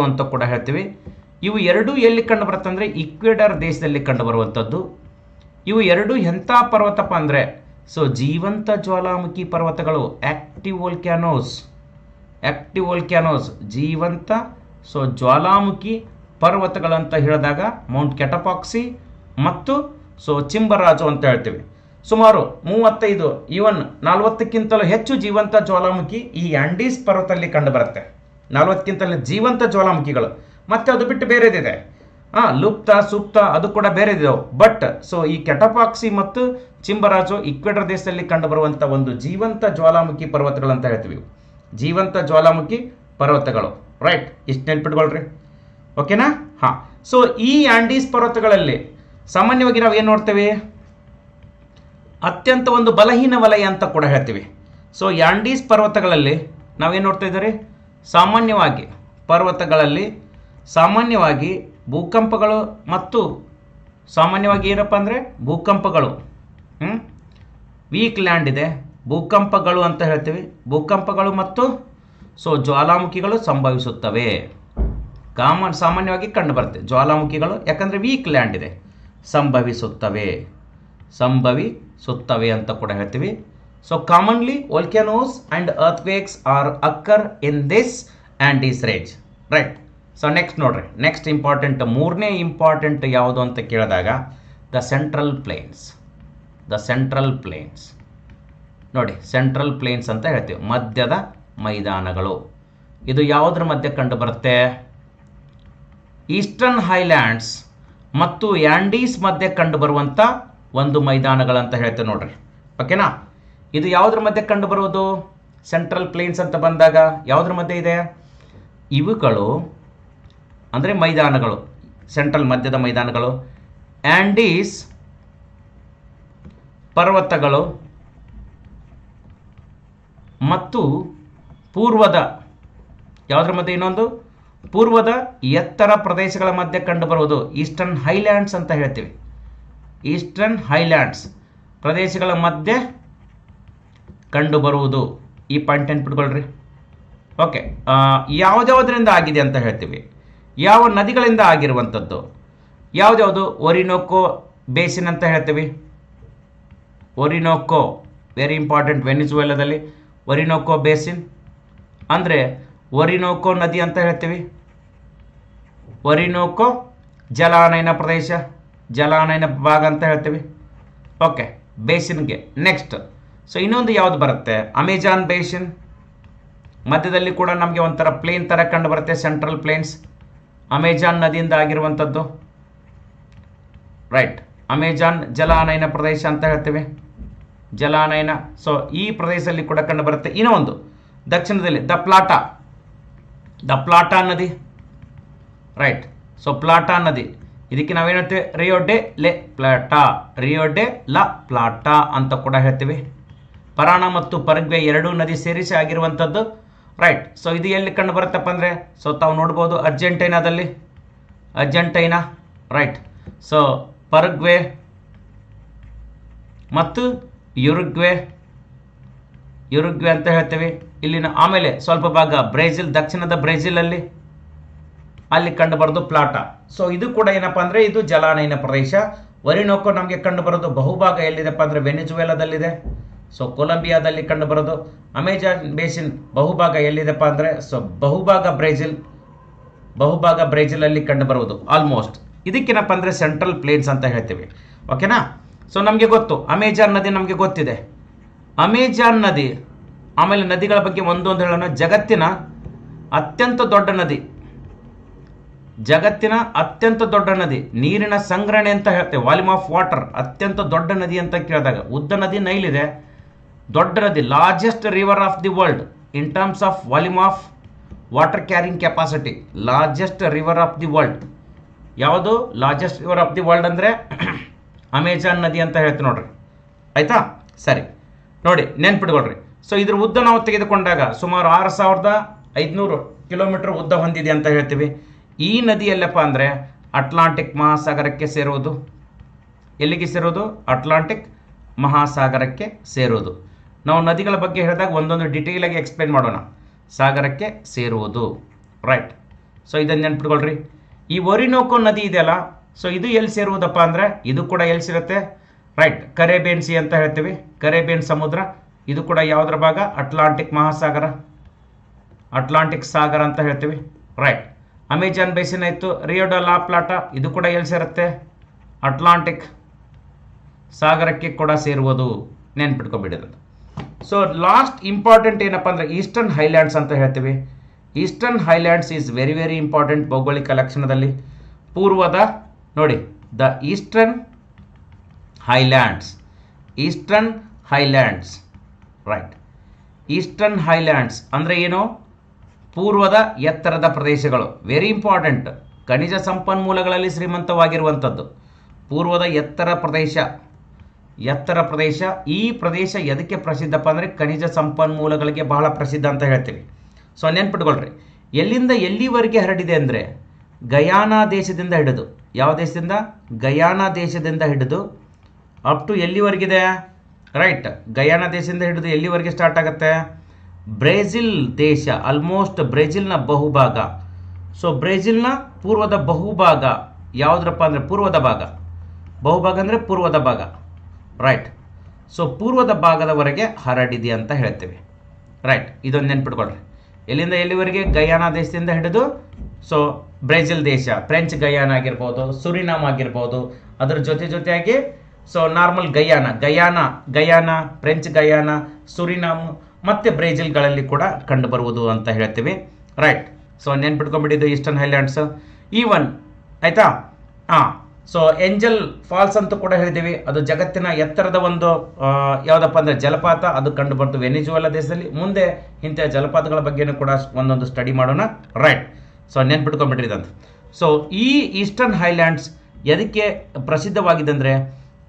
ಅಂತ ಕೂಡ ಹೇಳ್ತೀವಿ. ಇವು ಎರಡೂ ಎಲ್ಲಿ ಕಂಡು ಬರುತ್ತೆ ಅಂದರೆ ಈಕ್ವೆಡರ್ ದೇಶದಲ್ಲಿ ಕಂಡು ಬರುವಂಥದ್ದು. ಇವು ಎರಡೂ ಎಂಥ ಪರ್ವತಪ್ಪ ಅಂದರೆ ಸೊ ಜೀವಂತ ಜ್ವಾಲಾಮುಖಿ ಪರ್ವತಗಳು, ಆಕ್ಟಿವ್ ವೋಲ್ಕ್ಯಾನೋಸ್ ಜೀವಂತ ಸೊ ಜ್ವಾಲಾಮುಖಿ ಪರ್ವತಗಳಂತ ಹೇಳಿದಾಗ ಮೌಂಟ್ ಕೆಟಪಾಕ್ಸಿ ಮತ್ತು ಸೊ ಚಿಂಬರಾಜು ಅಂತ ಹೇಳ್ತೀವಿ. ಸುಮಾರು 35 ಈವನ್ 40ಕ್ಕಿಂತಲೂ ಹೆಚ್ಚು ಜೀವಂತ ಜ್ವಾಲಾಮುಖಿ ಈ ಆ್ಯಂಡೀಸ್ ಪರ್ವತದಲ್ಲಿ ಕಂಡು ಬರುತ್ತೆ. 40ಕ್ಕಿಂತಲೂ ಜೀವಂತ ಜ್ವಾಲಾಮುಖಿಗಳು. ಮತ್ತು ಅದು ಬಿಟ್ಟು ಬೇರೆದಿದೆ, ಲುಪ್ತ ಸುಪ್ತ ಅದು ಕೂಡ ಬೇರೆದಿದೆ. ಬಟ್ ಸೊ ಈ ಕೆಟಪಾಕ್ಸಿ ಮತ್ತು ಚಿಂಬರಾಜು ಈಕ್ವೆಡರ್ ದೇಶದಲ್ಲಿ ಕಂಡು ಬರುವಂಥ ಒಂದು ಜೀವಂತ ಜ್ವಾಲಾಮುಖಿ ಪರ್ವತಗಳಂತ ಹೇಳ್ತೀವಿ. ಜೀವಂತ ಜ್ವಾಲಾಮುಖಿ ಪರ್ವತಗಳು ರೈಟ್. ಇಷ್ಟು ನೆನ್ಪಿಟ್ಕೊಳ್ರಿ, ಓಕೆನಾ. ಹಾಂ, ಸೊ ಈ ಆ್ಯಂಡೀಸ್ ಪರ್ವತಗಳಲ್ಲಿ ಸಾಮಾನ್ಯವಾಗಿ ನಾವು ಏನು ನೋಡ್ತೇವೆ? ಅತ್ಯಂತ ಒಂದು ಬಲಹೀನ ವಲಯ ಅಂತ ಕೂಡ ಹೇಳ್ತೀವಿ. ಸೊ ಆ್ಯಂಡೀಸ್ ಪರ್ವತಗಳಲ್ಲಿ ನಾವೇನು ನೋಡ್ತಾ ಇದ್ದೀರಿ? ಸಾಮಾನ್ಯವಾಗಿ ಪರ್ವತಗಳಲ್ಲಿ ಸಾಮಾನ್ಯವಾಗಿ ಭೂಕಂಪಗಳು ಮತ್ತು ಸಾಮಾನ್ಯವಾಗಿ ಏನಪ್ಪ ಅಂದರೆ ಭೂಕಂಪಗಳು, ವೀಕ್ ಲ್ಯಾಂಡ್ ಇದೆ, ಭೂಕಂಪಗಳು ಅಂತ ಹೇಳ್ತೀವಿ. ಭೂಕಂಪಗಳು ಮತ್ತು ಸೊ ಜ್ವಾಲಾಮುಖಿಗಳು ಸಂಭವಿಸುತ್ತವೆ. ಸಾಮಾನ್ಯವಾಗಿ ಕಂಡು ಬರುತ್ತೆ ಜ್ವಾಲಾಮುಖಿಗಳು, ಯಾಕಂದರೆ ವೀಕ್ ಲ್ಯಾಂಡ್ ಇದೆ, ಸಂಭವಿಸುತ್ತವೆ ಅಂತ ಕೂಡ ಹೇಳ್ತೀವಿ. So commonly volcanoes and earthquakes are occur in this Andes range right. So next ನೋಡ್ರಿ, ನೆಕ್ಸ್ಟ್ ಇಂಪಾರ್ಟೆಂಟ್, ಮೂರನೇ ಇಂಪಾರ್ಟೆಂಟ್ ಯಾವುದು ಅಂತ ಕೇಳಿದಾಗ ದ ಸೆಂಟ್ರಲ್ ಪ್ಲೇನ್ಸ್ ನೋಡಿ, ಸೆಂಟ್ರಲ್ ಪ್ಲೇನ್ಸ್ ಅಂತ ಹೇಳ್ತೀವಿ, ಮಧ್ಯದ ಮೈದಾನಗಳು. ಇದು ಯಾವುದ್ರ ಮಧ್ಯೆ ಕಂಡು ಬರುತ್ತೆ? ಈಸ್ಟರ್ನ್ ಹೈಲ್ಯಾಂಡ್ಸ್ ಮತ್ತು ಆ್ಯಂಡೀಸ್ ಮಧ್ಯೆ ಕಂಡುಬರುವಂಥ ಒಂದು ಮೈದಾನಗಳಂತ ಹೇಳ್ತೇವೆ ನೋಡ್ರಿ. ಓಕೆನಾ? ಇದು ಯಾವುದ್ರ ಮಧ್ಯೆ ಕಂಡುಬರುವುದು? ಸೆಂಟ್ರಲ್ ಪ್ಲೇನ್ಸ್ ಅಂತ ಬಂದಾಗ ಯಾವುದ್ರ ಮಧ್ಯೆ ಇದೆ? ಇವುಗಳು ಅಂದರೆ ಮೈದಾನಗಳು, ಸೆಂಟ್ರಲ್ ಮಧ್ಯದ ಮೈದಾನಗಳು ಆ್ಯಂಡೀಸ್ ಪರ್ವತಗಳು ಮತ್ತು ಪೂರ್ವದ ಯಾವುದ್ರ ಮಧ್ಯೆ ಇನ್ನೊಂದು ಪೂರ್ವದ ಎತ್ತರ ಪ್ರದೇಶಗಳ ಮಧ್ಯೆ ಕಂಡುಬರುವುದು ಈಸ್ಟರ್ನ್ ಹೈಲ್ಯಾಂಡ್ಸ್ ಅಂತ ಹೇಳ್ತೀವಿ. ಈಸ್ಟರ್ನ್ ಹೈಲ್ಯಾಂಡ್ಸ್ ಪ್ರದೇಶಗಳ ಮಧ್ಯೆ ಕಂಡುಬರುವುದು. ಈ ಪಾಯಿಂಟ್ ನೆನ್ಪಿಟ್ಕೊಳ್ರಿ. ಓಕೆ, ಯಾವುದ್ಯಾವುದರಿಂದ ಆಗಿದೆ ಅಂತ ಹೇಳ್ತೀವಿ. ಯಾವ ನದಿಗಳಿಂದ ಆಗಿರುವಂಥದ್ದು? ಯಾವುದ್ಯಾವುದು? ಒರಿನೋಕೋ ಬೇಸಿನ್ ಅಂತ ಹೇಳ್ತೀವಿ. ಒರಿನೋಕೋ ವೆರಿ ಇಂಪಾರ್ಟೆಂಟ್. ವೆನಿಜುವೆಲಾದಲ್ಲಿ ಒರಿನೋಕೋ ಬೇಸಿನ್ ಅಂದರೆ ಒರಿನೋಕೋ ನದಿ ಅಂತ ಹೇಳ್ತೀವಿ. ಒರಿನೋಕೋ ಜಲಾನಯನ ಪ್ರದೇಶ, ಜಲಾನಯನ ಭಾಗ ಅಂತ ಹೇಳ್ತೀವಿ. Okay, ಬೇಸಿನ್ಗೆ next. ಸೊ ಇನ್ನೊಂದು ಯಾವುದು ಬರುತ್ತೆ? Amazon basin. ಮಧ್ಯದಲ್ಲಿ ಕೂಡ ನಮಗೆ ಒಂಥರ ಪ್ಲೇನ್ ಥರ ಕಂಡು ಬರುತ್ತೆ, ಸೆಂಟ್ರಲ್ ಪ್ಲೇನ್ಸ್. ಅಮೆಜಾನ್ ನದಿಯಿಂದ ಆಗಿರುವಂಥದ್ದು. ರೈಟ್, ಅಮೆಜಾನ್ ಜಲಾನಯನ ಪ್ರದೇಶ ಅಂತ ಹೇಳ್ತೀವಿ. ಜಲಾನಯನ. ಸೊ ಈ ಪ್ರದೇಶದಲ್ಲಿ ಕೂಡ ಕಂಡು ಬರುತ್ತೆ. ಇನ್ನೂ ಒಂದು ದಕ್ಷಿಣದಲ್ಲಿ ದ ಪ್ಲಾಟಾ ನದಿ. ರೈಟ್, ಸೊ ಪ್ಲಾಟಾ ನದಿ. ಇದಕ್ಕೆ ನಾವೇನು ಹೇಳ್ತೀವಿ? ರಿಯೋ ಡೆ ಲೆ ಪ್ಲಾಟಾ, ರಿಯೋ ಡೆ ಲಾ ಪ್ಲಾಟಾ ಅಂತ ಕೂಡ ಹೇಳ್ತೀವಿ. ಪರಾಣ ಮತ್ತು ಪರಗ್ವೆ ಎರಡೂ ನದಿ ಸೇರಿಸಿ ಆಗಿರುವಂಥದ್ದು. ರೈಟ್, ಸೊ ಇದು ಎಲ್ಲಿ ಕಂಡು ಬರುತ್ತಪ್ಪ ಅಂದರೆ, ಸೊ ತಾವು ನೋಡ್ಬೋದು ಅರ್ಜೆಂಟೈನಾದಲ್ಲಿ. ಅರ್ಜೆಂಟೈನಾ. ರೈಟ್, ಸೊ ಪರಗ್ವೆ ಮತ್ತು ಯುರುಗ್ವೆ ಅಂತ ಹೇಳ್ತೀವಿ ಇಲ್ಲಿನ. ಆಮೇಲೆ ಸ್ವಲ್ಪ ಭಾಗ ಬ್ರೆಜಿಲ್, ದಕ್ಷಿಣದ ಬ್ರೆಜಿಲಲ್ಲಿ ಅಲ್ಲಿ ಕಂಡು ಬರೋದು ಪ್ಲಾಟಾ. ಸೊ ಇದು ಕೂಡ ಏನಪ್ಪ ಅಂದರೆ ಇದು ಜಲಾನಯನ ಪ್ರದೇಶ. ಒರಿನೋಕೋ ನಮಗೆ ಕಂಡು ಬರೋದು ಬಹುಭಾಗ ಎಲ್ಲಿದೆಪ್ಪ ಅಂದರೆ ವೆನಿಜುವೆಲಾದಲ್ಲಿದೆ. ಸೊ ಕೊಲಂಬಿಯಾದಲ್ಲಿ ಕಂಡು ಬರೋದು. ಅಮೆಜಾನ್ ಬೇಸಿನ್ ಬಹುಭಾಗ ಎಲ್ಲಿದೆಪ್ಪ ಅಂದರೆ ಸೊ ಬಹುಭಾಗ ಬ್ರೆಜಿಲಲ್ಲಿ ಕಂಡು ಬರುವುದು ಆಲ್ಮೋಸ್ಟ್. ಇದಕ್ಕೇನಪ್ಪ ಅಂದರೆ ಸೆಂಟ್ರಲ್ ಪ್ಲೇನ್ಸ್ ಅಂತ ಹೇಳ್ತೀವಿ. ಓಕೆನಾ? ಸೊ ನಮಗೆ ಗೊತ್ತು ಅಮೆಜಾನ್ ನದಿ, ನಮಗೆ ಗೊತ್ತಿದೆ ಅಮೆಜಾನ್ ನದಿ. ಆಮೇಲೆ ನದಿಗಳ ಬಗ್ಗೆ ಒಂದೊಂದು ಹೇಳೋಣ. ಜಗತ್ತಿನ ಅತ್ಯಂತ ದೊಡ್ಡ ನದಿ, ಜಗತ್ತಿನ ಅತ್ಯಂತ ದೊಡ್ಡ ನದಿ, ನೀರಿನ ಸಂಗ್ರಹಣೆ ಅಂತ ಹೇಳ್ತೇವೆ. ವಾಲ್ಯೂಮ್ ಆಫ್ ವಾಟರ್, ಅತ್ಯಂತ ದೊಡ್ಡ ನದಿ ಅಂತ ಕೇಳಿದಾಗ ಉದ್ದ ನದಿ ನೈಲ್ ಇದೆ. ದೊಡ್ಡ ನದಿ, largest river of the world in terms of volume of water carrying capacity. Largest river of the world ಯಾವುದು? Largest river of the world ಅಂದರೆ ಅಮೆಜಾನ್ ನದಿ ಅಂತ ಹೇಳ್ತೀವಿ ನೋಡ್ರಿ. ಆಯ್ತಾ? ಸರಿ, ನೋಡಿ ನೆನ್ಪಿಟ್ಕೊಳ್ರಿ. ಸೊ ಇದ್ರ ಉದ್ದ ನಾವು ತೆಗೆದುಕೊಂಡಾಗ ಸುಮಾರು 6500 ಕಿಲೋಮೀಟರ್ ಉದ್ದ ಹೊಂದಿದೆ ಅಂತ ಹೇಳ್ತೀವಿ. ಈ ನದಿ ಎಲ್ಲಪ್ಪ ಅಂದರೆ ಅಟ್ಲಾಂಟಿಕ್ ಮಹಾಸಾಗರಕ್ಕೆ ಸೇರುವುದು. ಎಲ್ಲಿಗೆ ಸೇರೋದು? ಅಟ್ಲಾಂಟಿಕ್ ಮಹಾಸಾಗರಕ್ಕೆ ಸೇರುವುದು. ನಾವು ನದಿಗಳ ಬಗ್ಗೆ ಹೇಳಿದಾಗ ಒಂದೊಂದು ಡಿಟೇಲಾಗಿ ಎಕ್ಸ್ಪ್ಲೇನ್ ಮಾಡೋಣ. ಸಾಗರಕ್ಕೆ ಸೇರುವುದು. ರೈಟ್, ಸೊ ಇದನ್ನು ನೆನ್ಪಿಟ್ಕೊಳ್ರಿ. ಈ ಒರಿನೋಕೋ ನದಿ ಇದೆಯಲ್ಲ, ಸೊ ಇದು ಎಲ್ಲಿ ಸೇರುವುದಪ್ಪ ಅಂದರೆ ಇದು ಕೂಡ ಎಲ್ಲಿ ಸಿಗುತ್ತೆ? ರೈಟ್, ಕರೇಬಿಯನ್ ಸಿ ಅಂತ ಹೇಳ್ತೀವಿ. ಕರೇಬಿಯನ್ ಸಮುದ್ರ. ಇದು ಕೂಡ ಯಾವುದರ ಭಾಗ? ಅಟ್ಲಾಂಟಿಕ್ ಮಹಾಸಾಗರ, ಅಟ್ಲಾಂಟಿಕ್ ಸಾಗರ ಅಂತ ಹೇಳ್ತೀವಿ. ರೈಟ್, ಅಮೆಜಾನ್ ಬೇಸಿನ್ ಆಯಿತು. ರಿಯೋ ಡೆ ಲಾ ಪ್ಲಾಟಾ ಇದು ಕೂಡ ಎಲ್ಲಿ ಸೇರುತ್ತೆ? ಅಟ್ಲಾಂಟಿಕ್ ಸಾಗರಕ್ಕೆ ಕೂಡ ಸೇರುವುದು. ನೆನ್ಪಿಟ್ಕೊಬಿಡಿರೋದು. ಸೊ ಲಾಸ್ಟ್ ಇಂಪಾರ್ಟೆಂಟ್ ಏನಪ್ಪ ಅಂದರೆ ಈಸ್ಟರ್ನ್ ಹೈಲ್ಯಾಂಡ್ಸ್ ಅಂತ ಹೇಳ್ತೀವಿ. Eastern Highlands is very very important ಭೌಗೋಳಿಕ ಲಕ್ಷಣದಲ್ಲಿ. ಪೂರ್ವದ ನೋಡಿ the eastern Highlands, eastern Highlands. Right, eastern Highlands ಅಂದರೆ ಏನು? ಪೂರ್ವದ ಎತ್ತರದ ಪ್ರದೇಶಗಳು. Very important. ಖನಿಜ ಸಂಪನ್ಮೂಲಗಳಲ್ಲಿ ಶ್ರೀಮಂತವಾಗಿರುವಂಥದ್ದು ಪೂರ್ವದ ಎತ್ತರ ಪ್ರದೇಶ. ಎತ್ತರ ಪ್ರದೇಶ. ಈ ಪ್ರದೇಶ ಎದಕ್ಕೆ ಪ್ರಸಿದ್ಧಪ್ಪ ಅಂದರೆ ಖನಿಜ ಸಂಪನ್ಮೂಲಗಳಿಗೆ ಬಹಳ ಪ್ರಸಿದ್ಧ ಅಂತ ಹೇಳ್ತೀವಿ. ಸೊ ನೆನ್ಪಿಟ್ಕೊಳ್ರಿ. ಎಲ್ಲಿಂದ ಎಲ್ಲಿವರೆಗೆ ಹರಡಿದೆ ಅಂದರೆ ಗಯಾನಾ ದೇಶದಿಂದ ಹಿಡಿದು, ಯಾವ ದೇಶದಿಂದ? ಗಯಾನಾ ದೇಶದಿಂದ ಹಿಡಿದು ಅಪ್ ಟು ಎಲ್ಲಿವರೆಗಿದೆ? ರೈಟ್, ಗಯಾನಾ ದೇಶದಿಂದ ಹಿಡಿದು ಎಲ್ಲಿವರೆಗೆ ಸ್ಟಾರ್ಟ್ ಆಗುತ್ತೆ? ಬ್ರೆಜಿಲ್ ದೇಶ. ಆಲ್ಮೋಸ್ಟ್ ಬ್ರೆಜಿಲ್ನ ಬಹುಭಾಗ. ಸೊ ಬ್ರೆಜಿಲ್ನ ಪೂರ್ವದ ಬಹುಭಾಗ ಯಾವುದ್ರಪ್ಪ ಅಂದರೆ ಪೂರ್ವದ ಭಾಗ. ಬಹುಭಾಗ ಅಂದರೆ ಪೂರ್ವದ ಭಾಗ. ರೈಟ್, ಸೊ ಪೂರ್ವದ ಭಾಗದವರೆಗೆ ಹರಡಿದೆ ಅಂತ ಹೇಳ್ತೀವಿ. ರೈಟ್, ಇದೊಂದು ನೆನ್ಪಿಟ್ಕೊಳ್ರಿ. ಎಲ್ಲಿಂದ ಎಲ್ಲಿವರೆಗೆ? ಗಯಾನಾ ದೇಶದಿಂದ ಹಿಡಿದು ಸೊ ಬ್ರೆಜಿಲ್ ದೇಶ, ಫ್ರೆಂಚ್ ಗಯಾನ ಆಗಿರ್ಬೋದು, ಸುರಿನಾಮ್ ಆಗಿರ್ಬೋದು, ಅದರ ಜೊತೆಯಾಗಿ so normal Guyana, French Guiana, Suriname ಮತ್ತು ಬ್ರೆಜಿಲ್ಗಳಲ್ಲಿ ಕೂಡ ಕಂಡುಬರುವುದು ಅಂತ ಹೇಳ್ತೀವಿ. ರೈಟ್, ಸೊ ನೆನ್ಪಿಟ್ಕೊಂಡ್ಬಿಟ್ಟಿದ್ದು ಈಸ್ಟರ್ನ್ ಹೈಲ್ಯಾಂಡ್ಸ್. ಈವನ್ ಆಯಿತಾ? ಸೊ ಏಂಜಲ್ ಫಾಲ್ಸ್ ಅಂತೂ ಕೂಡ ಹೇಳಿದ್ದೀವಿ, ಅದು ಜಗತ್ತಿನ ಎತ್ತರದ ಒಂದು ಯಾವುದಪ್ಪ ಅಂದರೆ ಜಲಪಾತ, ಅದು ಕಂಡು ಬರ್ತು ವೆನಿಜುವೆಲಾ ದೇಶದಲ್ಲಿ. ಮುಂದೆ ಇಂಥ ಜಲಪಾತಗಳ ಬಗ್ಗೆನೂ ಕೂಡ ಒಂದೊಂದು ಸ್ಟಡಿ ಮಾಡೋಣ, ರೈಟ್. ಸೊ ನೆನ್ಪಿಟ್ಕೊಂಡ್ಬಿಟ್ರಿ ಇದಂತ. ಸೊ ಈ ಈಸ್ಟರ್ನ್ ಹೈಲ್ಯಾಂಡ್ಸ್ ಎದಕ್ಕೆ ಪ್ರಸಿದ್ಧವಾಗಿದೆ ಅಂದರೆ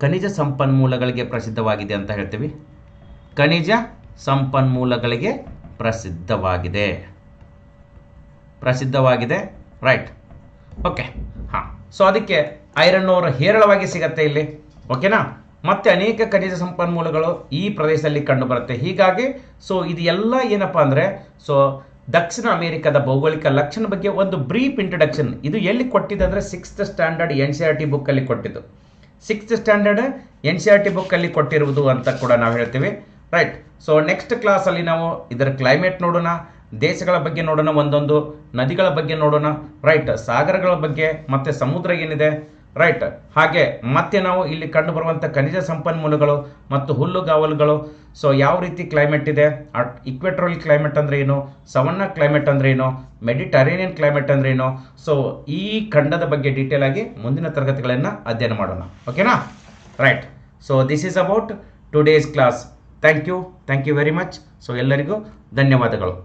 ಖನಿಜ ಸಂಪನ್ಮೂಲಗಳಿಗೆ ಪ್ರಸಿದ್ಧವಾಗಿದೆ ಅಂತ ಹೇಳ್ತೀವಿ. ಖನಿಜ ಸಂಪನ್ಮೂಲಗಳಿಗೆ ಪ್ರಸಿದ್ಧವಾಗಿದೆ, ರೈಟ್. ಓಕೆ, ಹಾಂ. ಸೊ ಅದಕ್ಕೆ ಐರನ್ ಓರ್ ಹೇರಳವಾಗಿ ಸಿಗತ್ತೆ ಇಲ್ಲಿ, ಓಕೆನಾ. ಮತ್ತೆ ಅನೇಕ ಖನಿಜ ಸಂಪನ್ಮೂಲಗಳು ಈ ಪ್ರದೇಶದಲ್ಲಿ ಕಂಡು ಬರುತ್ತೆ. ಹೀಗಾಗಿ ಸೊ ಇದು ಎಲ್ಲ ಏನಪ್ಪಾ ಅಂದರೆ, ಸೊ ದಕ್ಷಿಣ ಅಮೆರಿಕದ ಭೌಗೋಳಿಕ ಲಕ್ಷಣ ಬಗ್ಗೆ ಒಂದು ಬ್ರೀಫ್ ಇಂಟ್ರೊಡಕ್ಷನ್. ಇದು ಎಲ್ಲಿ ಕೊಟ್ಟಿದೆ ಅಂದರೆ 6th ಸ್ಟ್ಯಾಂಡರ್ಡ್ NCERT ಬುಕ್ಕಲ್ಲಿ ಕೊಟ್ಟಿದ್ದು, 6th ಸ್ಟ್ಯಾಂಡರ್ಡ್ NCERT ಬುಕ್ಕಲ್ಲಿ ಕೊಟ್ಟಿರುವುದು ಅಂತ ಕೂಡ ನಾವು ಹೇಳ್ತೀವಿ, ರೈಟ್. ಸೊ ನೆಕ್ಸ್ಟ್ ಕ್ಲಾಸಲ್ಲಿ ನಾವು ಇದರ ಕ್ಲೈಮೇಟ್ ನೋಡೋಣ, ದೇಶಗಳ ಬಗ್ಗೆ ನೋಡೋಣ, ಒಂದೊಂದು ನದಿಗಳ ಬಗ್ಗೆ ನೋಡೋಣ, ರೈಟ್. ಸಾಗರಗಳ ಬಗ್ಗೆ ಮತ್ತೆ ಸಮುದ್ರ ಏನಿದೆ, ರೈಟ್. ಹಾಗೆ ಮತ್ತೆ ನಾವು ಇಲ್ಲಿ ಕಂಡು ಬರುವಂಥ ಖನಿಜ ಸಂಪನ್ಮೂಲಗಳು ಮತ್ತು ಹುಲ್ಲುಗಾವಲುಗಳು, ಸೊ ಯಾವ ರೀತಿ ಕ್ಲೈಮೇಟ್ ಇದೆ, ಇಕ್ವೆಟೋರಿಯಲ್ ಕ್ಲೈಮೇಟ್ ಅಂದರೆ ಏನು, ಸವನ್ನಾ ಕ್ಲೈಮೇಟ್ ಅಂದರೆ ಏನು, ಮೆಡಿಟರೇನಿಯನ್ ಕ್ಲೈಮೇಟ್ ಅಂದರೆ ಏನು. ಸೊ ಈ ಖಂಡದ ಬಗ್ಗೆ ಡೀಟೇಲ್ ಆಗಿ ಮುಂದಿನ ತರಗತಿಗಳನ್ನು ಅಧ್ಯಯನ ಮಾಡೋಣ, ಓಕೆನಾ, right. So this is about today's class. Thank you very much. So ಎಲ್ಲರಿಗೂ ಧನ್ಯವಾದಗಳು.